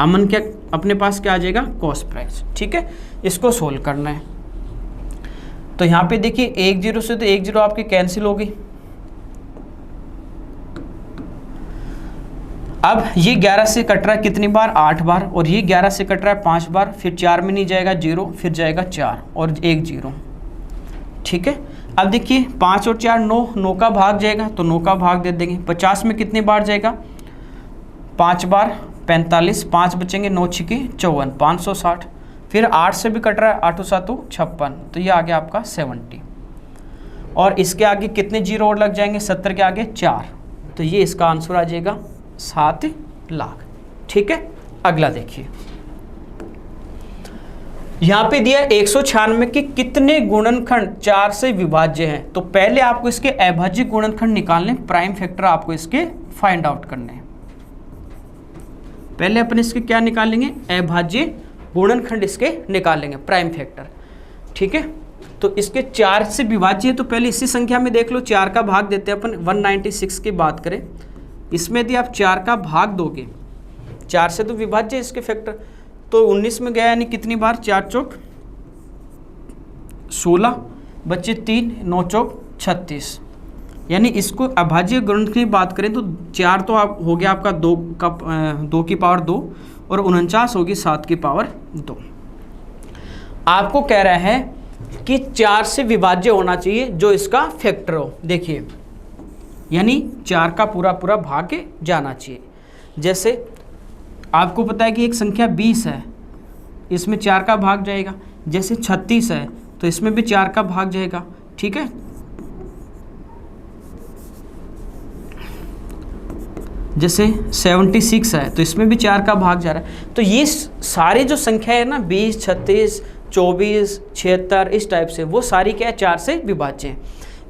अमन क्या अपने पास क्या आ जाएगा, कॉस्ट प्राइस। ठीक है, इसको सोल्व करना है। तो यहाँ पे देखिए 1 0 से तो 1 0 आपकी कैंसिल हो गई। अब ये 11 से कट रहा है कितनी बार, 8 बार, और ये 11 से कट रहा है 5 बार, फिर 4 में नहीं जाएगा 0, फिर जाएगा 4 और 1 0। ठीक है, अब देखिए 5 और 4 9, 9 का भाग जाएगा तो 9 का भाग दे देंगे। 50 में कितनी बार जाएगा, 5 बार, 45, 5 बचेंगे, 9 6 54, 560। फिर 8 से भी कट रहा है, 8 7 56, तो ये आ गया आपका 70। और इसके आगे कितने जीरो और लग जाएंगे, 70 के आगे 4, तो ये इसका आंसर आ जाएगा 7 लाख। ठीक है, अगला देखिए, यहां पे दिया 196 के कितने गुणनखंड 4 से विभाज्य हैं। तो पहले आपको इसके अभाज्य गुणनखंड निकालने, प्राइम फैक्टर आपको इसके फाइंड आउट करने हैं। पहले अपन इसके क्या निकालेंगे, अभाज्य गुणनखंड इसके निकालेंगे, प्राइम फैक्टर। ठीक है, तो इसके 4 से विभाज्य है, तो पहले इसी संख्या में देख लो, 4 का भाग देते हैं अपन। 196 की बात करें, इसमें यदि आप 4 का भाग दोगे, 4 से तो विभाज्य है इसके फैक्टर, तो 19 में गया, यानी कितनी बार, 4 चौक 16, बच्चे 3, 9 चौक 36। यानी इसको अभाज्य गुणनखंड की बात करें तो 4 तो आप हो गया आपका 2 की पावर 2, और 49 होगी 7 की पावर 2। आपको कह रहा है कि 4 से विभाज्य होना चाहिए जो इसका फैक्टर हो। देखिए, यानी 4 का पूरा पूरा भाग जाना चाहिए। जैसे आपको पता है कि एक संख्या 20 है, इसमें 4 का भाग जाएगा। जैसे 36 है तो इसमें भी 4 का भाग जाएगा। ठीक है, जैसे 76 है तो इसमें भी 4 का भाग जा रहा है। तो ये सारी जो संख्या है ना, 20, 36, 24, 76, इस टाइप से, वो सारी क्या है, 4 से विभाज्य है।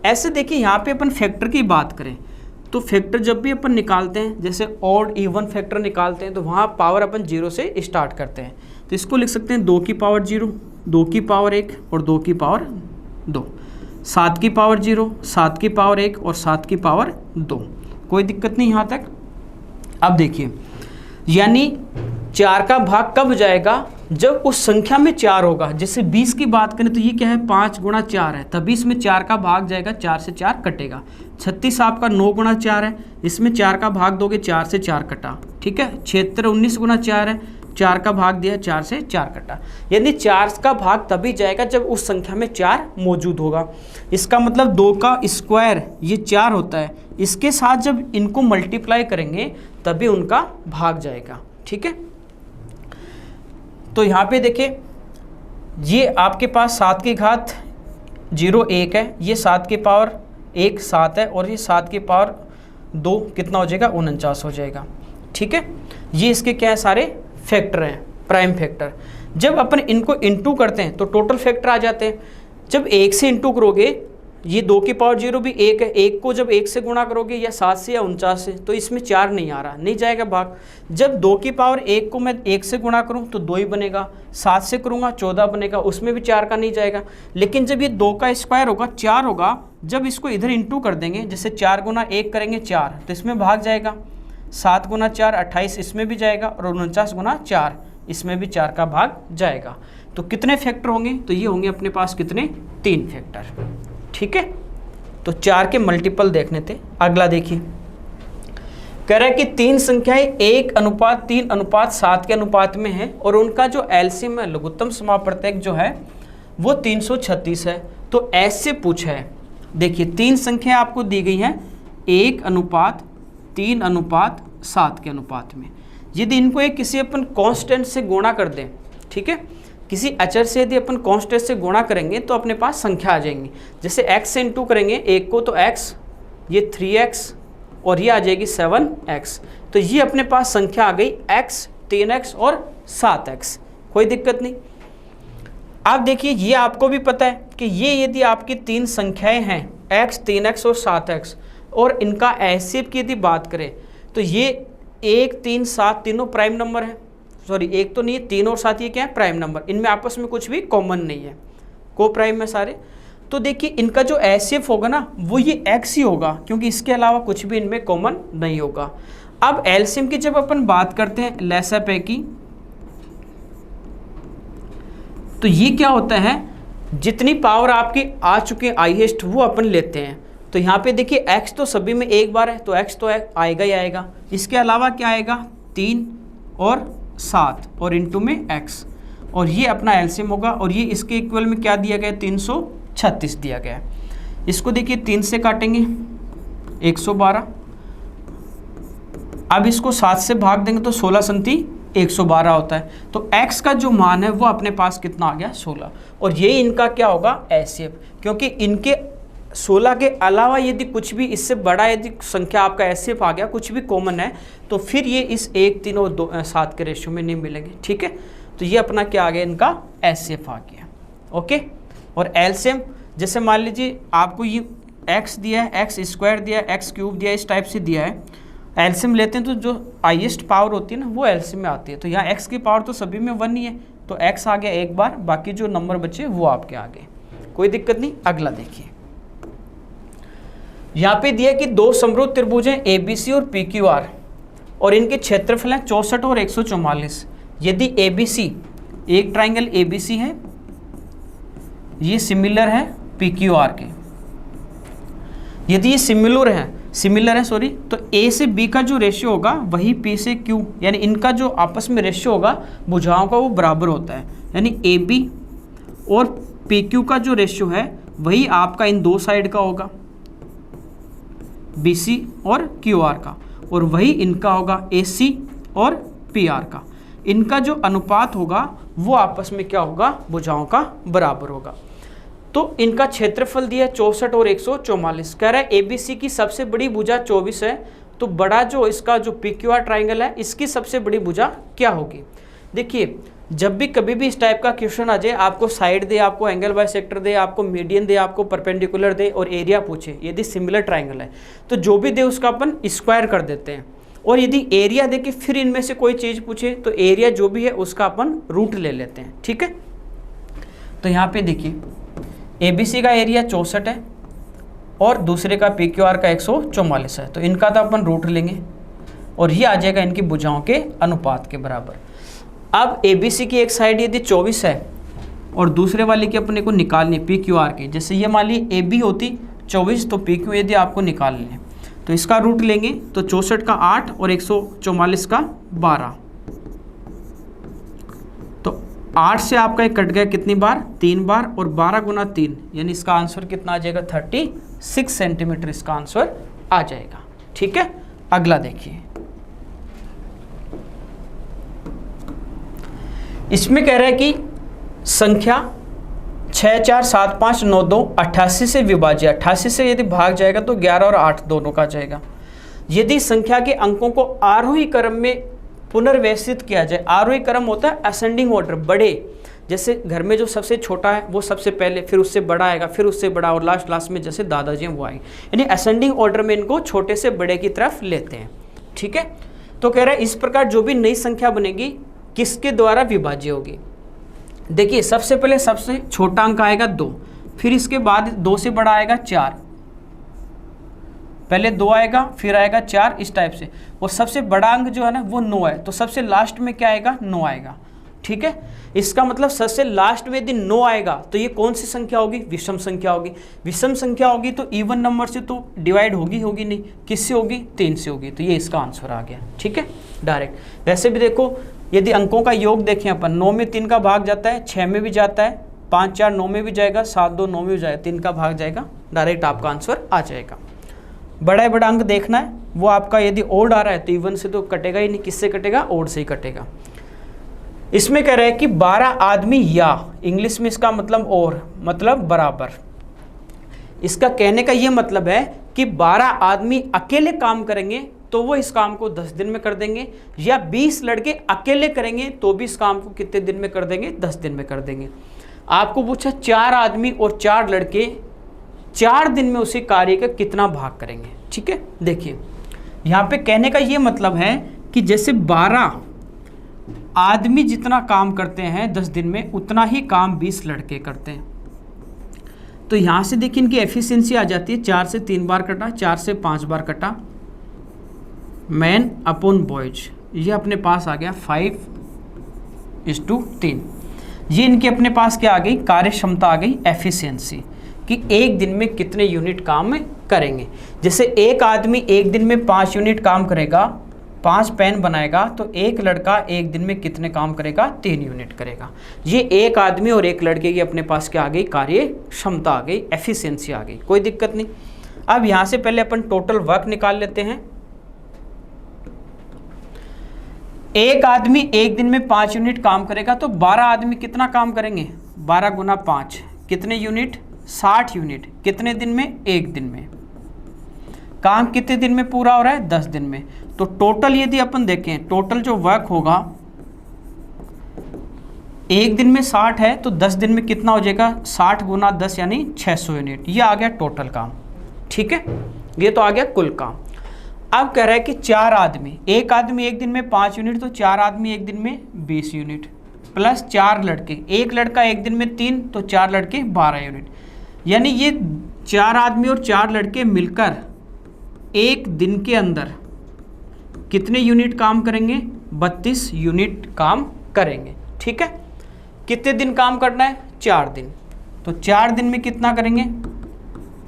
ऐसे देखिए, यहाँ पे अपन फैक्टर की बात करें तो फैक्टर जब भी अपन निकालते हैं, जैसे ऑड इवन फैक्टर निकालते हैं, तो वहाँ पावर अपन 0 से स्टार्ट करते हैं। तो इसको लिख सकते हैं 2 की पावर 0, 2 की पावर 1 और 2 की पावर 2, 7 की पावर 0, 7 की पावर 1 और 7 की पावर 2। कोई दिक्कत नहीं यहाँ तक। अब देखिए, यानी 4 का भाग कब जाएगा, जब उस संख्या में 4 होगा। जैसे 20 की बात करें तो ये क्या है, 5 गुणा 4 है, तभी इसमें 4 का भाग जाएगा, 4 से 4 कटेगा। 36 आपका 9 गुणा 4 है, इसमें 4 का भाग दोगे, 4 से 4 कटा। ठीक है, 76 19 गुणा 4 है, 4 का भाग दिया, 4 से 4 कटा। यानी 4 का भाग तभी जाएगा जब उस संख्या में 4 मौजूद होगा। इसका मतलब 2 का स्क्वायर ये 4 होता है, इसके साथ जब इनको मल्टीप्लाई करेंगे तभी उनका भाग जाएगा। ठीक है, तो यहाँ पे देखिए, ये आपके पास 7 की घात 0 1 है, ये 7 की पावर 1 7 है, और ये 7 की पावर 2 कितना हो जाएगा, 49 हो जाएगा। ठीक है, ये इसके क्या है, सारे फैक्टर हैं, प्राइम फैक्टर। जब अपन इनको इंटू करते हैं तो टोटल फैक्टर आ जाते हैं। जब 1 से इंटू करोगे ये 2 की पावर 0 भी 1 है, 1 को जब 1 से गुणा करोगे या 7 से या 49 से, तो इसमें 4 नहीं आ रहा, नहीं जाएगा भाग। जब 2 की पावर 1 को मैं 1 से गुणा करूं तो 2 ही बनेगा, 7 से करूंगा 14 बनेगा, उसमें भी 4 का नहीं जाएगा। लेकिन जब ये 2 का स्क्वायर होगा 4 होगा, जब इसको इधर इंटू कर देंगे, जैसे 4 गुना 1 करेंगे 4, तो इसमें भाग जाएगा। 7 गुना 4 28, इसमें भी जाएगा, और 49 गुना 4 इसमें भी 4 का भाग जाएगा। तो कितने फैक्टर होंगे? तो ये होंगे अपने पास कितने? 3 फैक्टर। ठीक है, तो 4 के मल्टीपल देखने थे। अगला देखिए, कह रहा है कि 3 संख्याएं 1:3:7 के अनुपात में है और उनका जो एलसीएम है, लघुत्तम समापवर्तक जो है वो 336 है। तो ऐसे पूछा है, देखिए 3 संख्याएं आपको दी गई हैं 1:3:7 के अनुपात में। यदि इनको एक किसी अपन कांस्टेंट से गुणा कर दें, ठीक है, किसी अचर से यदि अपन कांस्टेंट से गुणा करेंगे तो अपने पास संख्या आ जाएंगी। जैसे x से इंटू करेंगे एक को तो x, ये 3x और ये आ जाएगी 7x। तो ये अपने पास संख्या आ गई x, 3x और 7x, कोई दिक्कत नहीं। अब देखिए ये आपको भी पता है कि ये यदि आपकी 3 संख्याएं हैं x, 3x और 7x, और इनका एचसीएफ की यदि बात करें तो ये 1, 3, 7 तीनों प्राइम नंबर है। सॉरी, एक तो नहीं है, 3 और 7 ये क्या है? Prime number. इनमें आपस में कुछ भी कॉमन नहीं है, को प्राइम में सारे। तो देखिए इनका जो एचसीएफ होगा ना वो ये x ही होगा, क्योंकि इसके अलावा कुछ भी इनमें कॉमन नहीं होगा। अब एलसीएम की जब अपन बात करते हैं लसाअ की, तो ये क्या होता है, जितनी पावर आपकी आ चुके हैं हाईएस्ट वो अपन लेते हैं। तो यहाँ पे देखिए x तो सभी में एक बार है, तो x तो आएगा ही आएगा। इसके अलावा क्या आएगा? 3 और 7 और इंटू में x, और ये अपना एलसीएम होगा। और ये इसके इक्वल में क्या दिया गया? 336 दिया गया है। इसको देखिए 3 से काटेंगे 112, अब इसको 7 से भाग देंगे तो 16 संति 112 होता है। तो x का जो मान है वो अपने पास कितना आ गया? 16। और ये इनका क्या होगा? एचसीएफ, क्योंकि इनके 16 के अलावा यदि कुछ भी इससे बड़ा यदि संख्या आपका एचसीएफ आ गया, कुछ भी कॉमन है, तो फिर ये इस 1, 3 और 7 के रेशियो में नहीं मिलेंगे। ठीक है, तो ये अपना क्या आ गया? इनका एचसीएफ आ गया। ओके, और एलसीएम जैसे मान लीजिए आपको ये x दिया है, x स्क्वायर दिया है, x क्यूब दिया है, इस टाइप से दिया है। एलसीएम लेते हैं तो जो हाईएस्ट पावर होती है ना वो एलसीएम में आती है। तो यहाँ x की पावर तो सभी में 1 ही है, तो x आ गया एक बार, बाकी जो नंबर बचे वो आपके आ गए, कोई दिक्कत नहीं। अगला देखिए, यहाँ पे दिया कि 2 समरूप त्रिभुज हैं ABC और PQR और इनके क्षेत्रफल हैं 64 और 144। यदि ABC, एक ट्राइंगल ABC है, ये सिमिलर है PQR के, यदि ये सिमिलर है सॉरी, तो A से B का जो रेशियो होगा वही P से Q, यानी इनका जो आपस में रेशियो होगा भुजाओं का वो बराबर होता है। यानी AB और PQ का जो रेशियो है वही आपका इन 2 साइड का होगा, BC और QR का, और वही इनका होगा AC और PR का। इनका जो अनुपात होगा वो आपस में क्या होगा? भुजाओं का बराबर होगा। तो इनका क्षेत्रफल दिया 64 और 144। कह रहा है ABC की सबसे बड़ी भुजा 24 है, तो बड़ा जो इसका जो PQR ट्राइंगल है इसकी सबसे बड़ी भुजा क्या होगी? देखिए जब भी कभी भी इस टाइप का क्वेश्चन आ जाए, आपको साइड दे, आपको एंगल बाइसेक्टर दे, आपको मीडियन दे, आपको परपेंडिकुलर दे और एरिया पूछे, यदि सिमिलर ट्राइंगल है तो जो भी दे उसका अपन स्क्वायर कर देते हैं। और यदि एरिया दे के फिर इनमें से कोई चीज़ पूछे तो एरिया जो भी है उसका अपन रूट ले लेते हैं। ठीक है, तो यहाँ पे देखिए ABC का एरिया 64 है और दूसरे का PQR का 144 है, तो इनका तो अपन रूट लेंगे और ये आ जाएगा इनकी भुजाओं के अनुपात के बराबर। अब ABC की एक साइड यदि 24 है और दूसरे वाले की अपने को निकालनी है PQR की, जैसे ये मान ली AB होती 24 तो PQ यदि आपको निकालनी है तो इसका रूट लेंगे, तो 64 का 8 और 144 का 12, तो 8 से आपका एक कट गया कितनी बार? 3 बार, और 12 गुना 3 यानी इसका आंसर कितना आ जाएगा? 36 सेंटीमीटर इसका आंसर आ जाएगा। ठीक है, अगला देखिए, इसमें कह रहा है कि संख्या 6, 4, 7, 5, 9, 2 88 से विभाज्य, 88 से यदि भाग जाएगा तो 11 और 8 दोनों का जाएगा। यदि संख्या के अंकों को आरोही क्रम में पुनर्व्यवस्थित किया जाए, आरोही क्रम होता है असेंडिंग ऑर्डर, बढ़े, जैसे घर में जो सबसे छोटा है वो सबसे पहले, फिर उससे बड़ा आएगा, फिर उससे बड़ा, और लास्ट में जैसे दादाजी हैं वो आएंगे, यानी असेंडिंग ऑर्डर में इनको छोटे से बड़े की तरफ लेते हैं। ठीक है, तो कह रहा है इस प्रकार जो भी नई संख्या बनेगी किसके द्वारा विभाज्य होगी। देखिए सबसे पहले सबसे छोटा अंक आएगा 2, फिर इसके बाद 2 से बड़ा आएगा 4, पहले 2 आएगा फिर आएगा 4, इस टाइप से, और सबसे बड़ा अंक जो है ना वो 9 है, तो सबसे लास्ट में क्या आएगा 9 आएगा। ठीक है, इसका मतलब सबसे लास्ट में यदि 9 आएगा तो ये कौन सी संख्या होगी, विषम संख्या होगी। विषम संख्या होगी तो इवन नंबर से तो डिवाइड होगी नहीं, किससे होगी, 3 से होगी, तो ये इसका आंसर आ गया। ठीक है, डायरेक्ट। वैसे भी देखो यदि अंकों का योग देखें अपन, 9 में 3 का भाग जाता है, 6 में भी जाता है, 5 4 9 में भी जाएगा, 7 2 9 में भी जाएगा, 3 का भाग जाएगा, डायरेक्ट आपका आंसर आ जाएगा। बड़ा अंक देखना है, वो आपका यदि ओड आ रहा है तो इवन से तो कटेगा ही नहीं, किससे कटेगा, ओड से ही कटेगा। इसमें कह रहा है कि 12 आदमी, या इंग्लिश में इसका मतलब और, मतलब बराबर। इसका कहने का ये मतलब है कि 12 आदमी अकेले काम करेंगे तो वो इस काम को 10 दिन में कर देंगे, या 20 लड़के अकेले करेंगे तो भी इस काम को कितने दिन में कर देंगे, 10 दिन में कर देंगे। आपको पूछा 4 आदमी और 4 लड़के 4 दिन में उसी कार्य का कितना भाग करेंगे। ठीक है, देखिए यहाँ पे कहने का ये मतलब है कि जैसे 12 आदमी जितना काम करते हैं 10 दिन में, उतना ही काम 20 लड़के करते हैं। तो यहाँ से देखिए इनकी एफिशिएंसी आ जाती है, 4 से 3 बार कटा, 4 से 5 बार कटा, मैन अपॉन बॉयज, ये अपने पास आ गया 5:3। ये इनके अपने पास क्या आ गई, कार्य क्षमता आ गई, एफिशिएंसी, कि एक दिन में कितने यूनिट काम करेंगे। जैसे एक आदमी एक दिन में 5 यूनिट काम करेगा, 5 पेन बनाएगा, तो एक लड़का एक दिन में कितने काम करेगा, 3 यूनिट करेगा। ये एक आदमी और एक लड़के की अपने पास क्या आ गई, कार्य क्षमता आ गई, एफिशिएंसी आ गई, कोई दिक्कत नहीं। अब यहाँ से पहले अपन टोटल वर्क निकाल लेते हैं। एक आदमी एक दिन में 5 यूनिट काम करेगा, तो 12 आदमी कितना काम करेंगे, 12 गुना 5 कितने यूनिट, 60 यूनिट, कितने दिन में, एक दिन में। काम कितने दिन में पूरा हो रहा है, 10 दिन में। तो टोटल यदि अपन देखें, टोटल जो वर्क होगा एक दिन में 60 है, तो 10 दिन में कितना हो जाएगा, 60 गुना 10 यानी 600 यूनिट। ये आ गया टोटल काम। ठीक है, ये तो आ गया कुल काम। अब कह रहा है कि 4 आदमी, एक आदमी एक दिन में 5 यूनिट, तो 4 आदमी एक दिन में 20 यूनिट, प्लस 4 लड़के, एक लड़का एक दिन में 3, तो 4 लड़के 12 यूनिट। यानी ये 4 आदमी और 4 लड़के मिलकर एक दिन के अंदर कितने यूनिट काम करेंगे, 32 यूनिट काम करेंगे। ठीक है, कितने दिन काम करना है, 4 दिन, तो 4 दिन में कितना करेंगे,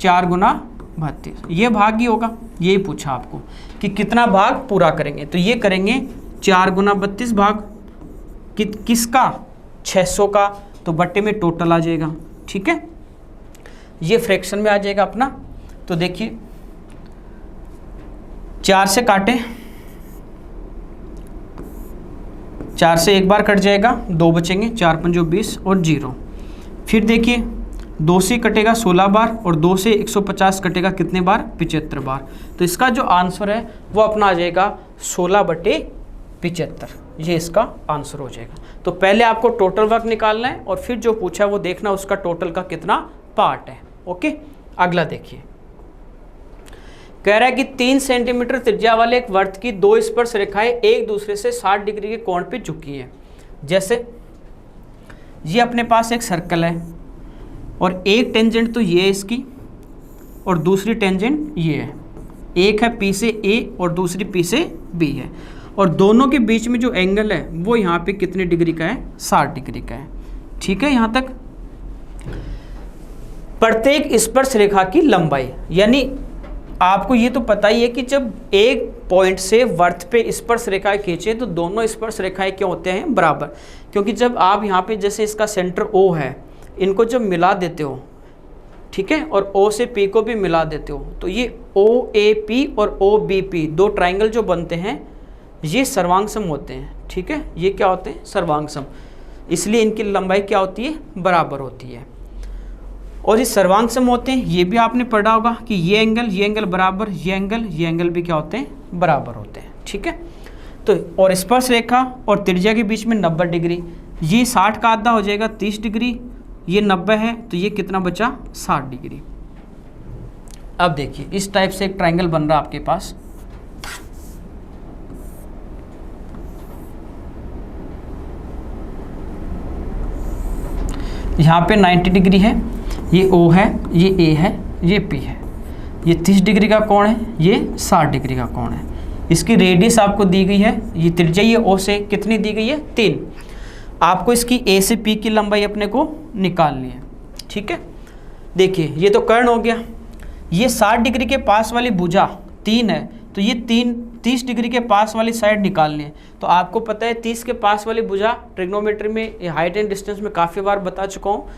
4 गुना 32, ये भाग ही होगा, यही पूछा आपको कि कितना भाग पूरा करेंगे। तो ये करेंगे 4 गुना 32 भाग किसका, 600 का, तो बट्टे में टोटल आ जाएगा। ठीक है, ये फ्रैक्शन में आ जाएगा अपना। तो देखिए 4 से काटे, 4 से एक बार कट जाएगा, 2 बचेंगे, 4 पंजो 20 और 0। फिर देखिए 2 से कटेगा 16 बार, और 2 से 150 कटेगा कितने बार, 75 बार। तो इसका जो आंसर है वो अपना आ जाएगा 16/75, ये इसका आंसर हो जाएगा। तो पहले आपको टोटल वर्क निकालना है, और फिर जो पूछा वो देखना उसका टोटल का कितना पार्ट है। ओके, अगला देखिए, कह रहा है कि 3 सेंटीमीटर त्रिज्या वाले एक वृत्त की 2 स्पर्श रेखाएं एक दूसरे से 60 डिग्री के कोण पे झुकी हैं। जैसे ये अपने पास एक सर्कल है, और एक टेंजेंट तो ये है इसकी, और दूसरी टेंजेंट ये है। एक है P से A और दूसरी P से B है, और दोनों के बीच में जो एंगल है वो यहाँ पे कितने डिग्री का है, 60 डिग्री का है। ठीक है, यहाँ तक। प्रत्येक स्पर्श रेखा की लंबाई, यानी आपको ये तो पता ही है कि जब एक पॉइंट से वृत्त पे स्पर्श रेखाएं खींचे तो दोनों स्पर्श रेखाएं क्या होते हैं, बराबर। क्योंकि जब आप यहाँ पे जैसे इसका सेंटर O है, इनको जब मिला देते हो, ठीक है, और O से P को भी मिला देते हो, तो ये OAP और OBP 2 ट्राइंगल जो बनते हैं ये सर्वांगसम होते हैं। ठीक है, ये क्या होते हैं, सर्वांगसम, इसलिए इनकी लंबाई क्या होती है, बराबर होती है। और ये सर्वांगसम होते हैं, ये भी आपने पढ़ा होगा कि ये एंगल बराबर, ये एंगल भी क्या होते हैं, बराबर होते हैं। ठीक है, तो और स्पर्श रेखा और त्रिज्या के बीच में 90 डिग्री, ये 60 का आधा हो जाएगा 30 डिग्री, ये 90 है तो ये कितना बचा 60 डिग्री। अब देखिए इस टाइप से एक ट्रायंगल बन रहा आपके पास। यहाँ पे 90 डिग्री है, ये O है, ये A है, ये P है, ये 30 डिग्री का कोण है, ये 60 डिग्री का कोण है। इसकी रेडियस आपको दी गई है, ये त्रिज्या ये O से कितनी दी गई है 3। आपको इसकी A से P की लंबाई अपने को निकालनी है, ठीक है। देखिए ये तो कर्ण हो गया, ये 60 डिग्री के पास वाली भुजा 3 है तो ये 30 डिग्री के पास वाली साइड निकालनी है। तो आपको पता है 30 के पास वाली भुजा ट्रिग्नोमेट्री में, हाइट एंड डिस्टेंस में काफ़ी बार बता चुका हूँ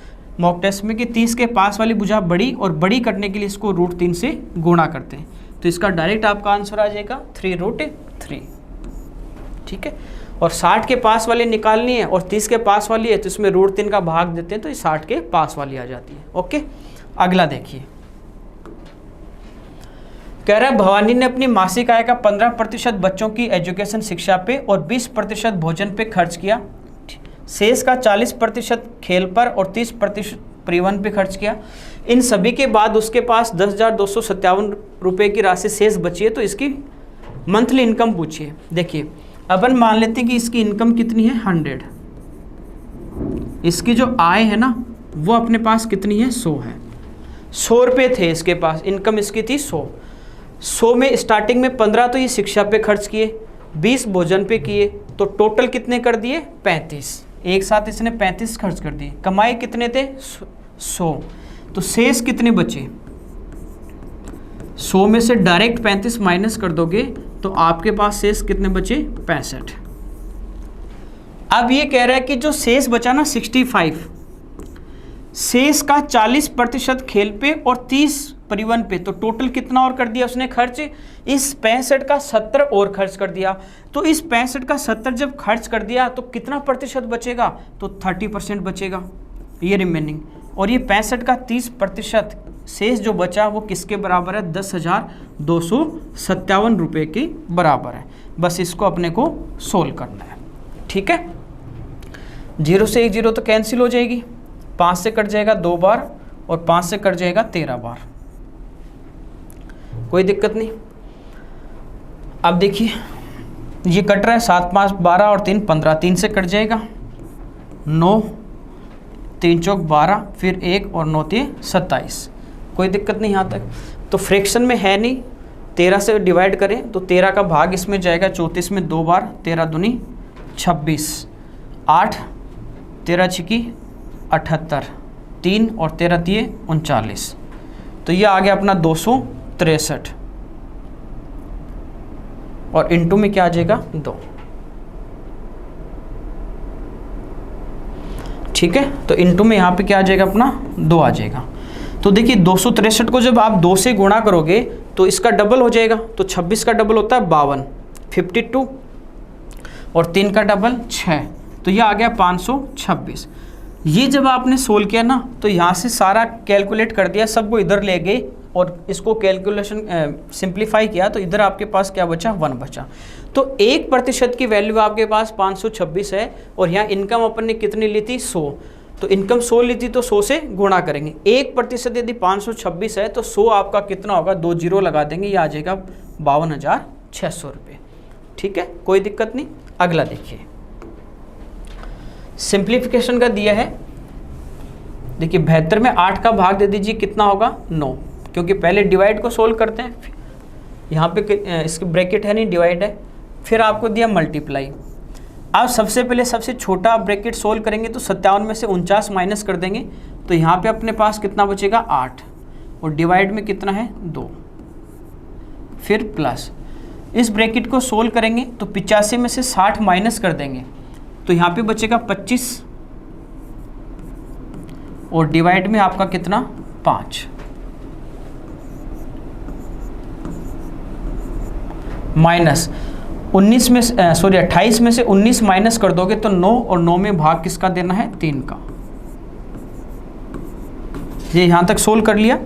मॉक टेस्ट में कि 30 के पास वाली भुजा बड़ी, और बड़ी करने के लिए इसको √3 से गुणा करते हैं। तो इसका डायरेक्ट आपका आंसर आ जाएगा 3√3, ठीक है। और 60 के पास वाली निकालनी है और 30 के पास वाली है तो इसमें √3 का भाग देते हैं तो ये 60 के पास वाली आ जाती है। ओके, अगला देखिए, कह रहा है भवानी ने अपनी मासिक आय का 15% बच्चों की एजुकेशन शिक्षा पे और 20% भोजन पे खर्च किया। शेष का 40% खेल पर और 30% परिवहन पे खर्च किया। इन सभी के बाद उसके पास 10,257 रुपये की राशि शेष बची है, तो इसकी मंथली इनकम पूछिए। देखिए अपन मान लेते हैं कि इसकी इनकम कितनी है 100, इसकी जो आय है ना वो अपने पास कितनी है 100 है। 100 रुपये थे इसके पास, इनकम इसकी थी 100 में स्टार्टिंग में 15 तो ये शिक्षा पे खर्च किए, 20 भोजन पे किए, तो टोटल कितने कर दिए 35। एक साथ इसने 35 खर्च कर दिए। कमाए कितने थे 100, तो शेष कितने बचे 100 में से डायरेक्ट 35 माइनस कर दोगे तो आपके पास शेष कितने बचे 65। अब ये कह रहा है कि जो शेष बचा ना 65, शेष का 40% खेल पे और 30 परिवहन पे, तो टोटल कितना और कर दिया उसने खर्च, इस 65 का 70 और खर्च कर दिया। तो इस 65 का 70 जब खर्च कर दिया तो कितना प्रतिशत बचेगा, तो 30% बचेगा ये रिमेनिंग। और ये 65 का 30% शेष जो बचा वो किसके बराबर है 10,257 रुपये के बराबर है। बस इसको अपने को सोल्व करना है, ठीक है। 0 से 1 0 तो कैंसिल हो जाएगी, 5 से कट जाएगा 2 बार और 5 से कट जाएगा 13 बार, कोई दिक्कत नहीं। अब देखिए ये कट रहा है 7 5 12 और 3 15, 3 से कट जाएगा 9, 3 चौक 12, फिर 1 और 9 3 27, कोई दिक्कत नहीं यहाँ तक। तो फ्रैक्शन में है नहीं, 13 से डिवाइड करें तो 13 का भाग इसमें जाएगा 34 में 2 बार, 13 दूनी 26, 8 13 छिकी 78, 3 और 13 दिए 39, तो ये आ गया अपना 263 और इनटू में क्या आ जाएगा 2, ठीक है। तो इनटू में यहाँ पे क्या आ जाएगा अपना 2 आ जाएगा। तो देखिए 263 को जब आप 2 से गुणा करोगे तो इसका डबल हो जाएगा, तो 26 का डबल होता है 52, 52 और 3 का डबल 6, तो ये आ गया 526। ये जब आपने सोल्व किया ना तो यहाँ से सारा कैलकुलेट कर दिया, सबको इधर ले गए और इसको कैलकुलेशन सिंप्लीफाई किया, तो इधर आपके पास क्या बचा 1 बचा। तो 1% की वैल्यू आपके पास 526 है और यहाँ इनकम अपन ने कितनी ली थी 100, तो इनकम 100 ली थी तो 100 से गुणा करेंगे। 1% यदि 526 है तो 100 आपका कितना होगा, 2 जीरो लगा देंगे, ये आ जाएगा 52,600 रुपये, ठीक है, कोई दिक्कत नहीं। अगला देखिए, सिंप्लीफिकेशन का दिया है। देखिए 72 में 8 का भाग दे दीजिए, कितना होगा 9, क्योंकि पहले डिवाइड को सोल्व करते हैं, यहाँ पे इसके ब्रैकेट है नहीं, डिवाइड है, फिर आपको दिया मल्टीप्लाई। अब सबसे पहले सबसे छोटा ब्रैकेट सोल्व करेंगे तो 57 में से 49 माइनस कर देंगे, तो यहाँ पे अपने पास कितना बचेगा 8 और डिवाइड में कितना है 2, फिर प्लस। इस ब्रैकेट को सोल्व करेंगे तो 85 में से 60 माइनस कर देंगे तो यहाँ पे बचेगा 25 और डिवाइड में आपका कितना 5, माइनस 19 में 28 में से 19 माइनस कर दोगे तो 9 और 9 में भाग किसका देना है 3 का। ये यहां तक सोल्व कर लिया।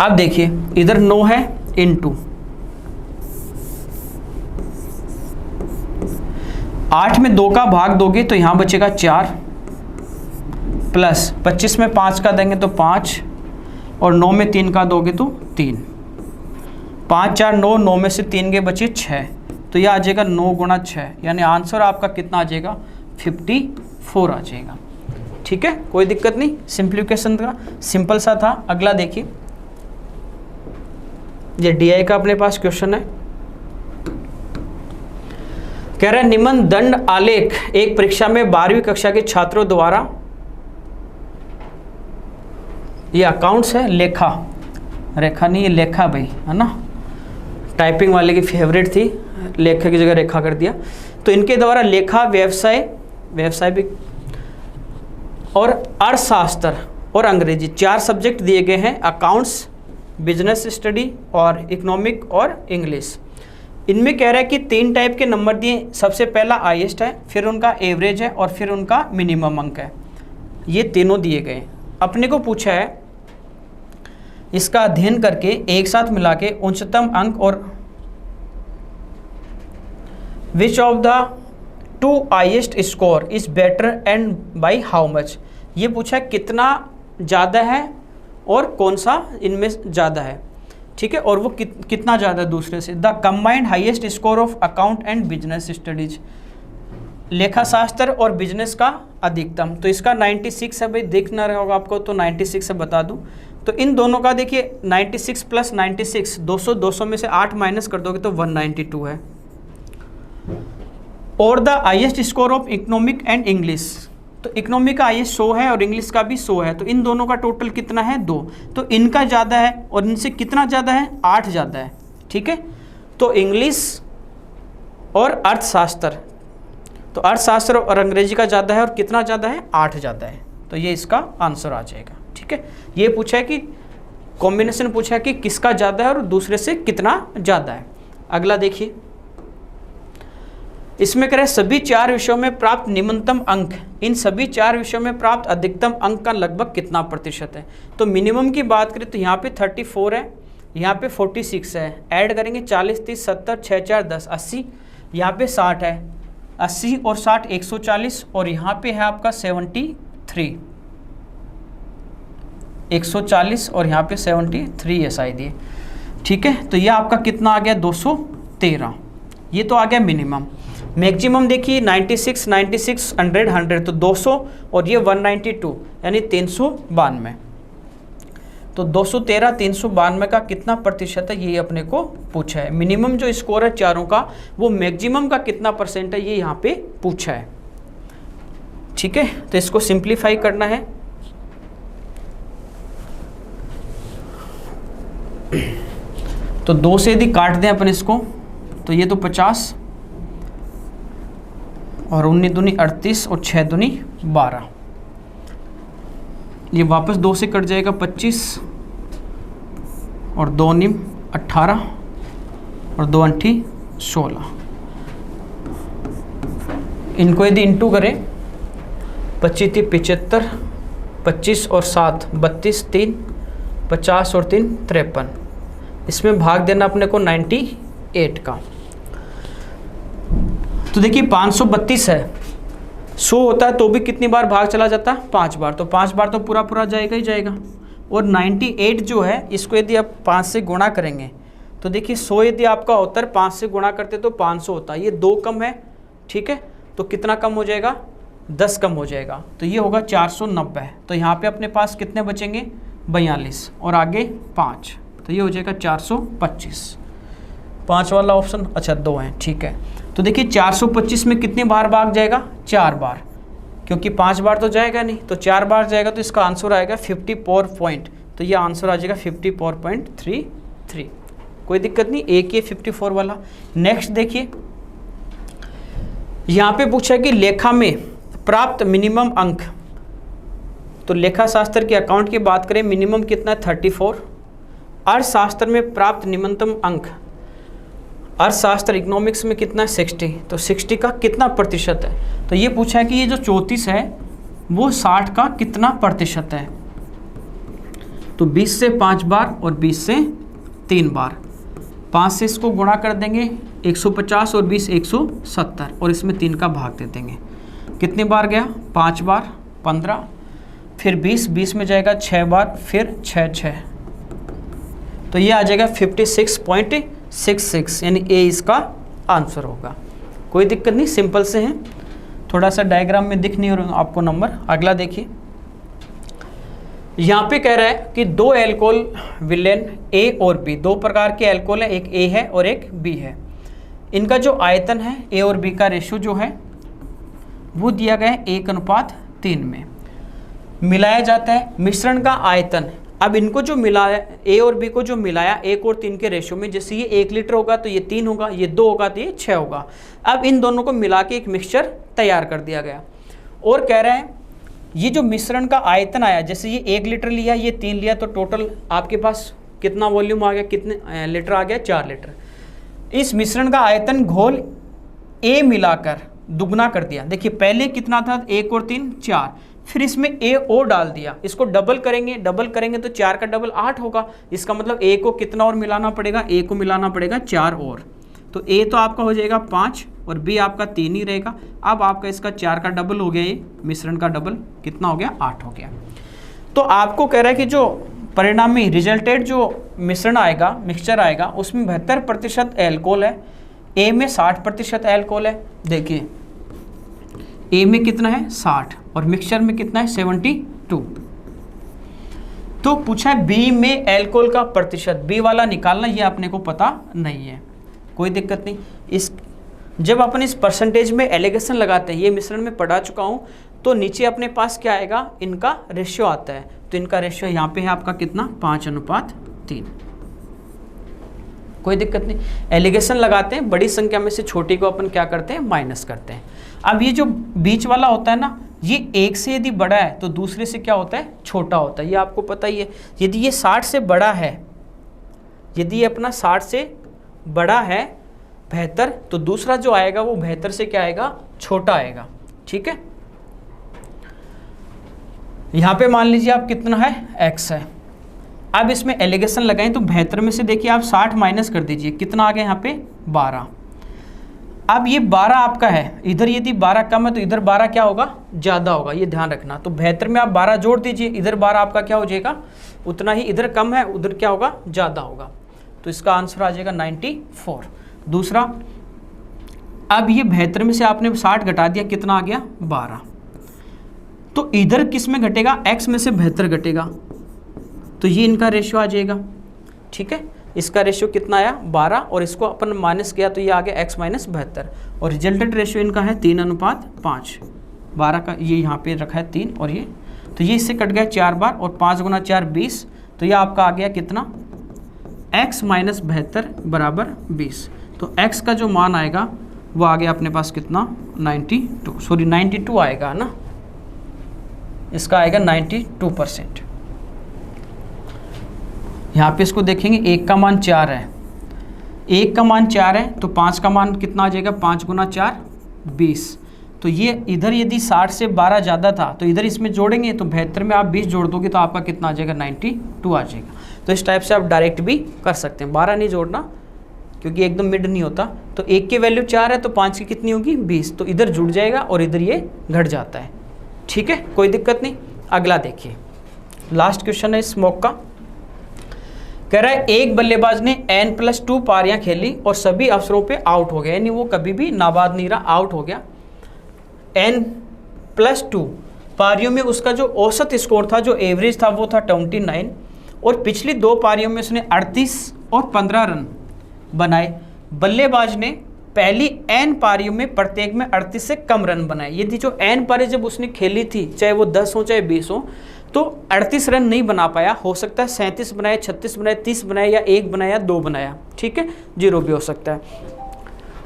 अब देखिए इधर 9 है इनटू 8 में 2 का भाग दोगे तो यहाँ बचेगा 4 प्लस 25 में 5 का देंगे तो 5 और 9 में 3 का दोगे तो 3। 5 4 9, 9 में से 3 के बचे 6, तो यह आ जाएगा 9 गुणा 6, यानी आंसर आपका कितना आ जाएगा 54 आ जाएगा। ठीक है, कोई दिक्कत नहीं, सिंप्लीफिकेशन का सिंपल सा था। अगला देखिए, ये डीआई का अपने पास क्वेश्चन है। कह रहा है निम्न दंड आलेख एक परीक्षा में 12वीं कक्षा के छात्रों द्वारा, ये अकाउंट्स है, लेखा रेखा नहीं, ये लेखा भाई है ना, टाइपिंग वाले की फेवरेट थी, लेखा की जगह रेखा कर दिया। तो इनके द्वारा लेखा, व्यवसाय भी और अर्थशास्त्र और अंग्रेजी 4 सब्जेक्ट दिए गए हैं, अकाउंट्स, बिजनेस स्टडी और इकोनॉमिक और इंग्लिश। इनमें कह रहा है कि 3 टाइप के नंबर दिए, सबसे पहला हाईएस्ट है, फिर उनका एवरेज है और फिर उनका मिनिमम अंक है। ये तीनों दिए गए। अपने को पूछा है इसका अध्ययन करके एक साथ मिला के उच्चतम अंक और which of the 2 highest score is better and by how much. ये पूछा कितना ज़्यादा है और कौन सा इनमें ज़्यादा है। ठीक है, और वो कितना ज़्यादा है दूसरे से। The combined highest score of account and business studies, लेखा शास्त्र और बिजनेस का अधिकतम, तो इसका 96 है भाई, दिख ना रहा होगा आपको तो 96 से बता दूं। तो इन दोनों का देखिए 96 प्लस 96, 200, 200 में से 8 माइनस कर दोगे तो 192 है। और the highest score of economic and English, तो इकोनॉमिक का हाईएस्ट 100 है और इंग्लिश का भी 100 है, तो इन दोनों का टोटल कितना है 2, तो इनका ज़्यादा है और इनसे कितना ज़्यादा है 8 ज़्यादा है। ठीक है, तो इंग्लिश और अर्थशास्त्र, तो अर्थशास्त्र और अंग्रेजी का ज़्यादा है और कितना ज़्यादा है 8 ज़्यादा है, तो ये इसका आंसर आ जाएगा। ठीक है, ये पूछा है कि कॉम्बिनेशन पूछा है कि किसका ज़्यादा है और दूसरे से कितना ज़्यादा है। अगला देखिए, इसमें करें सभी 4 विषयों में प्राप्त निम्नतम अंक, इन सभी 4 विषयों में प्राप्त अधिकतम अंक का लगभग कितना प्रतिशत है। तो मिनिमम की बात करें तो यहाँ पे 34 है, यहाँ पे 46 है, ऐड करेंगे 40 30 70 6 4 10 80, यहाँ पे 60 है, 80 और 60 140, और यहाँ पे है आपका 73, 140 और यहाँ पे 73 है शायद ये। ठीक है, तो ये आपका कितना आ गया 213, ये तो आ गया मिनिमम। मैक्सिमम देखिए 96 96 100 100, तो 200 और ये 192 यानी 392, तो 213 392 का कितना प्रतिशत है ये अपने को पूछा है। मिनिमम जो स्कोर है चारों का वो मैक्सिमम का कितना परसेंट है ये यहाँ पे पूछा है। ठीक है, तो इसको सिंप्लीफाई करना है। तो 2 से यदि काट दें अपन इसको तो ये तो 50 और 19 दूनी 38 और 6 दूनी 12, ये वापस 2 से कट जाएगा 25 और 2 निम 18 और 2 अंठी 16। इनको यदि इंटू करें 25 थी 75, 25 और 7 32, 3 50 और 3 53, इसमें भाग देना अपने को 98 का। तो देखिए 532 है, 100 होता है तो भी कितनी बार भाग चला जाता है 5 बार, तो 5 बार तो पूरा पूरा जाएगा ही जाएगा। और 98 जो है इसको यदि आप 5 से गुणा करेंगे तो देखिए 100 यदि आपका होता है 5 से गुणा करते तो 500 होता है, ये 2 कम है। ठीक है, तो कितना कम हो जाएगा 10 कम हो जाएगा, तो ये होगा 490। तो यहाँ पे अपने पास कितने बचेंगे 42 और आगे 5, तो ये हो जाएगा 425। 5 वाला ऑप्शन अच्छा 2 है। ठीक है, तो देखिए 425 में कितनी बार भाग जाएगा 4 बार, क्योंकि 5 बार तो जाएगा नहीं, तो 4 बार जाएगा तो इसका आंसर आएगा 54 पॉइंट, तो ये आंसर आ जाएगा 54.33। कोई दिक्कत नहीं, एक ये 54 वाला। नेक्स्ट देखिए, यहाँ पे पूछा है कि लेखा में प्राप्त मिनिमम अंक, तो लेखा शास्त्र के अकाउंट की बात करें मिनिमम कितना है 34। अर्थशास्त्र में प्राप्त निम्नतम अंक, अर्थशास्त्र इकोनॉमिक्स में कितना है 60, तो 60 का कितना प्रतिशत है। तो ये पूछा है कि ये जो 34 है वो 60 का कितना प्रतिशत है। तो 20 से 5 बार और 20 से 3 बार, 5 से इसको गुणा कर देंगे 150 और 20 170, और इसमें 3 का भाग दे देंगे। कितनी बार गया? 5 बार, 15, फिर 20 में जाएगा 6 बार, फिर 6, तो ये आ जाएगा 56.66, यानी ए इसका आंसर होगा। कोई दिक्कत नहीं, सिंपल से हैं, थोड़ा सा डायग्राम में दिख नहीं हो रहा आपको नंबर। अगला देखिए, यहाँ पे कह रहा है कि 2 एल्कोहल विलेन ए और बी, 2 प्रकार के एल्कोहल है, एक ए है और एक बी है। इनका जो आयतन है ए और बी का रेशियो जो है वो दिया गया है 1:3 में। मिलाया जाता है मिश्रण का आयतन। अब इनको जो मिलाया, ए और बी को जो मिलाया 1 और 3 के रेशियो में, जैसे ये 1 लीटर होगा तो ये 3 होगा, ये 2 होगा तो ये 6 होगा। अब इन दोनों को मिला के एक मिक्सचर तैयार कर दिया गया, और कह रहे हैं ये जो मिश्रण का आयतन आया, जैसे ये 1 लीटर लिया, ये 3 लिया, तो टोटल आपके पास कितना वॉल्यूम आ गया, कितने लीटर आ गया? 4 लीटर। इस मिश्रण का आयतन घोल ए मिलाकर दुगना कर दिया। देखिए पहले कितना था? 1 और 3 4, फिर इसमें ए और डाल दिया, इसको डबल करेंगे तो 4 का डबल 8 होगा। इसका मतलब ए को कितना और मिलाना पड़ेगा? ए को मिलाना पड़ेगा 4 और, तो ए तो आपका हो जाएगा 5 और बी आपका 3 ही रहेगा। अब आपका इसका 4 का डबल हो गया, ये मिश्रण का डबल कितना हो गया? 8 हो गया। तो आपको कह रहा है कि जो परिणामी रिजल्टेड जो मिश्रण आएगा, मिक्सचर आएगा, उसमें 72% एल्कोहल है, ए में 60% एल्कोहल है। देखिए ए में कितना है? 60, और मिक्सचर में कितना है? 72। तो पूछा है बी में एल्कोहल का प्रतिशत, बी वाला निकालना, ये अपने को पता नहीं है, कोई दिक्कत नहीं। इस जब अपन इस परसेंटेज में एलिगेशन लगाते हैं, ये मिश्रण में पढ़ा चुका हूँ, तो नीचे अपने पास क्या आएगा? इनका रेशियो आता है। तो इनका रेशियो यहाँ पे है आपका कितना? 5:3। कोई दिक्कत नहीं, एलिगेशन लगाते हैं, बड़ी संख्या में से छोटी को अपन क्या करते हैं? माइनस करते हैं। अब ये जो बीच वाला होता है ना, ये 1 से यदि बड़ा है तो दूसरे से क्या होता है? छोटा होता है, ये आपको पता ही है। यदि ये 60 से बड़ा है, यदि ये अपना 60 से बड़ा है 72, तो दूसरा जो आएगा वो 72 से क्या आएगा? छोटा आएगा। ठीक है, यहाँ पे मान लीजिए आप कितना है? x है। अब इसमें एलिगेशन लगाएं तो 72 में से देखिए आप 60 माइनस कर दीजिए, कितना आ गया यहाँ पे? 12। अब ये 12 आपका है, इधर यदि 12 कम है तो इधर 12 क्या होगा? ज़्यादा होगा, ये ध्यान रखना। तो 72 में आप 12 जोड़ दीजिए, इधर 12 आपका क्या हो जाएगा? उतना ही, इधर कम है उधर क्या होगा? ज़्यादा होगा। तो इसका आंसर आ जाएगा 94। दूसरा, अब ये 72 में से आपने 60 घटा दिया, कितना आ गया? 12। तो इधर किस में घटेगा? x में से 72 घटेगा, तो ये इनका रेशियो आ जाएगा। ठीक है, इसका रेशियो कितना आया? 12, और इसको अपन माइनस किया तो ये आ गया x - 72, और रिजल्टेड रेशियो इनका है 3:5। 12 का ये यहाँ पे रखा है 3, और ये तो ये इससे कट गया 4 बार, और 5 × 4 20, तो ये आपका आ गया कितना? x - 72 बराबर 20। तो x का जो मान आएगा वो आ गया अपने पास कितना? 92 आएगा ना, इसका आएगा 92%। यहाँ पे इसको देखेंगे, 1 का मान 4 है, 1 का मान 4 है, तो 5 का मान कितना आ जाएगा? 5 × 4 20। तो ये इधर यदि 60 से 12 ज़्यादा था तो इधर इसमें जोड़ेंगे, तो 72 में आप 20 जोड़ दोगे तो आपका कितना आ जाएगा? 92 आ जाएगा। तो इस टाइप से आप डायरेक्ट भी कर सकते हैं, 12 नहीं जोड़ना क्योंकि एकदम मिड नहीं होता। तो 1 की वैल्यू 4 है तो 5 की कितनी होगी? 20, तो इधर जुड़ जाएगा और इधर ये घट जाता है। ठीक है, कोई दिक्कत नहीं। अगला देखिए, लास्ट क्वेश्चन है इस मॉक का। कह रहा है एक बल्लेबाज ने n+2 पारियां खेली और सभी अवसरों पे आउट हो गया, यानी वो कभी भी नाबाद नहीं रहा, आउट हो गया। n+2 पारियों में उसका जो औसत स्कोर था, जो एवरेज था, वो था 29, और पिछली 2 पारियों में उसने 38 और 15 रन बनाए। बल्लेबाज ने पहली n पारियों में प्रत्येक में 38 से कम रन बनाए। यदि जो n पारी जब उसने खेली थी, चाहे वो 10 हो चाहे 20 हो, तो 38 रन नहीं बना पाया। हो सकता है 37 बनाए, 36 बनाए, 30 बनाए, या 1 बनाया, 2 बनाया। ठीक है, 0 भी हो सकता है।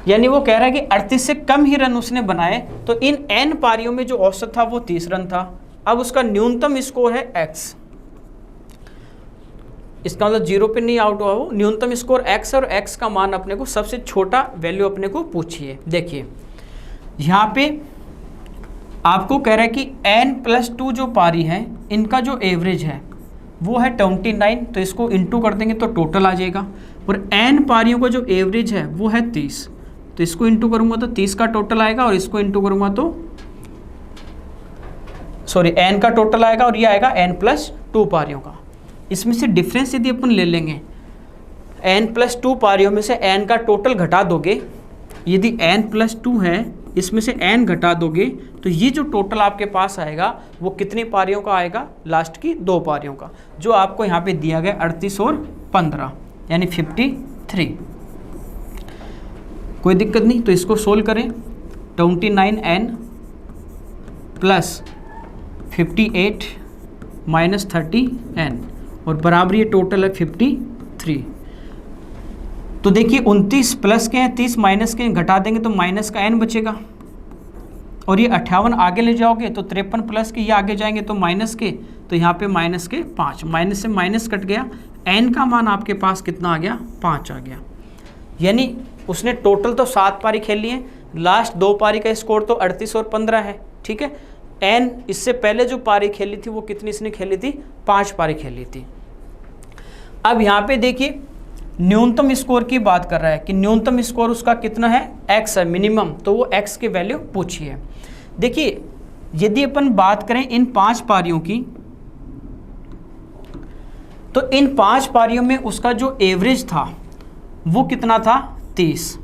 यानी वो कह रहा है कि 38 से कम ही रन उसने बनाए। तो इन n पारियों में जो औसत था वो 30 रन था। अब उसका न्यूनतम स्कोर है x, इसका मतलब 0 पे नहीं आउट हुआ वो, न्यूनतम स्कोर x, और x का मान अपने को सबसे छोटा वैल्यू अपने को पूछिए। देखिए यहाँ पे आपको कह रहा है कि n+2 जो पारी है, इनका जो एवरेज है वो है 29, तो इसको इंटू कर देंगे तो टोटल आ जाएगा। और n पारियों का जो एवरेज है वो है 30, तो इसको इंटू करूंगा तो 30 का टोटल आएगा, और इसको इंटू करूंगा तो सॉरी n का टोटल आएगा, और ये आएगा n+2 पारियों का। इसमें से डिफरेंस यदि अपन ले लेंगे, n+2 पारियों में से n का टोटल घटा दोगे, यदि n+2 है इसमें से n घटा दोगे तो ये जो टोटल आपके पास आएगा वो कितनी पारियों का आएगा, लास्ट की 2 पारियों का, जो आपको यहाँ पे दिया गया 38 और 15 यानी 53। कोई दिक्कत नहीं, तो इसको सोल्व करें। 29n प्लस 58 माइनस 30n और बराबर ये टोटल है 53। तो देखिए 29 प्लस के हैं, 30 माइनस के हैं, घटा देंगे तो माइनस का n बचेगा, और ये 58 आगे ले जाओगे तो 53 प्लस के ये आगे जाएंगे तो माइनस के, तो यहाँ पे माइनस के 5, माइनस से माइनस कट गया, n का मान आपके पास कितना आ गया, 5 आ गया। यानी उसने टोटल तो 7 पारी खेल लिए, लास्ट 2 पारी का स्कोर तो 38 और 15 है, ठीक है। n इससे पहले जो पारी खेली थी वो कितनी इसने खेली थी, 5 पारी खेली थी। अब यहाँ पे देखिए न्यूनतम स्कोर की बात कर रहा है कि न्यूनतम स्कोर उसका कितना है, x है मिनिमम, तो वो x की वैल्यू पूछी है। देखिए यदि अपन बात करें इन 5 पारियों की, तो इन 5 पारियों में उसका जो एवरेज था वो कितना था, 30।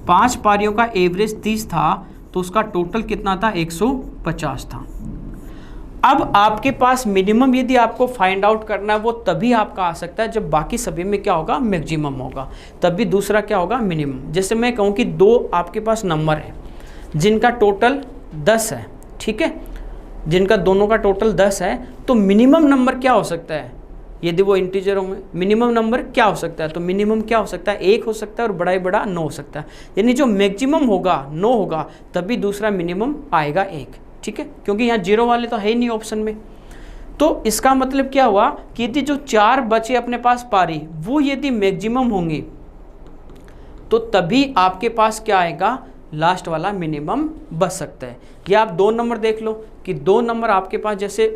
5 पारियों का एवरेज 30 था, तो उसका टोटल कितना था, 150 था। अब आपके पास मिनिमम यदि आपको फाइंड आउट करना है वो तभी आपका आ सकता है जब बाकी सभी में क्या होगा, मैक्सिमम होगा, तभी दूसरा क्या होगा, मिनिमम। जैसे मैं कहूँ कि 2 आपके पास नंबर है जिनका टोटल 10 है, ठीक है, जिनका दोनों का टोटल 10 है, तो मिनिमम नंबर क्या हो सकता है, यदि वो इंटीजर होंगे, मिनिमम नंबर क्या हो सकता है, तो मिनिमम क्या हो सकता है, 1 हो सकता है, और बड़ा ही बड़ा 9 हो सकता है। यानी जो मैक्सिमम होगा 9 होगा, तभी दूसरा मिनिमम आएगा 1, ठीक है, क्योंकि यहाँ 0 वाले तो है ही नहीं ऑप्शन में। तो इसका मतलब क्या हुआ कि यदि जो 4 बचे अपने पास पारी वो यदि मैक्सिमम होंगे तो तभी आपके पास क्या आएगा, लास्ट वाला मिनिमम बच सकता है। या आप 2 नंबर देख लो कि 2 नंबर आपके पास, जैसे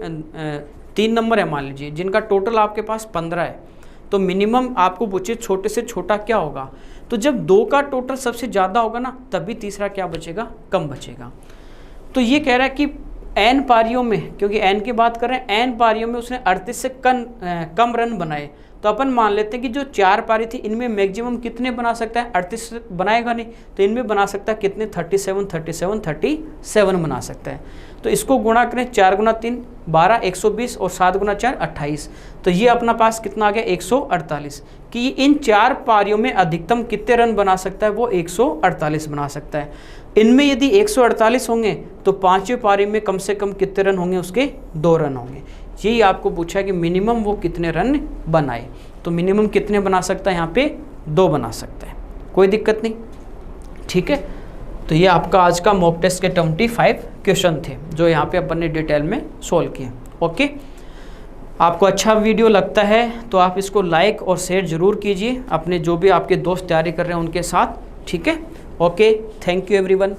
3 नंबर है मान लीजिए जिनका टोटल आपके पास 15 है, तो मिनिमम आपको पूछे छोटे से छोटा क्या होगा, तो जब 2 का टोटल सबसे ज़्यादा होगा ना तभी तीसरा क्या बचेगा, कम बचेगा। तो ये कह रहा है कि n पारियों में, क्योंकि n की बात कर रहे हैं, n पारियों में उसने 38 से कम रन बनाए, तो अपन मान लेते हैं कि जो 4 पारी थी इनमें मैक्सिमम कितने बना सकता है, 38 बनाएगा नहीं, तो इनमें बना सकता है कितने, 37 बना सकता है। तो इसको गुणा करें, 4 गुना 3 12, 120 और 7 गुना 4 28, तो ये अपना पास कितना आ गया, 148, कि इन 4 पारियों में अधिकतम कितने रन बना सकता है, वो 148 बना सकता है। इनमें यदि 148 होंगे तो 5वें पारी में कम से कम कितने रन होंगे, उसके 2 रन होंगे। यही आपको पूछा है कि मिनिमम वो कितने रन बनाए, तो मिनिमम कितने बना सकता है, यहाँ पे 2 बना सकता है, कोई दिक्कत नहीं, ठीक है। तो ये आपका आज का मॉक टेस्ट के 25 क्वेश्चन थे जो यहाँ पे अपन ने डिटेल में सोल्व किए। ओके, आपको अच्छा वीडियो लगता है तो आप इसको लाइक और शेयर ज़रूर कीजिए अपने जो भी आपके दोस्त तैयारी कर रहे हैं उनके साथ, ठीक है। Okay, thank you everyone.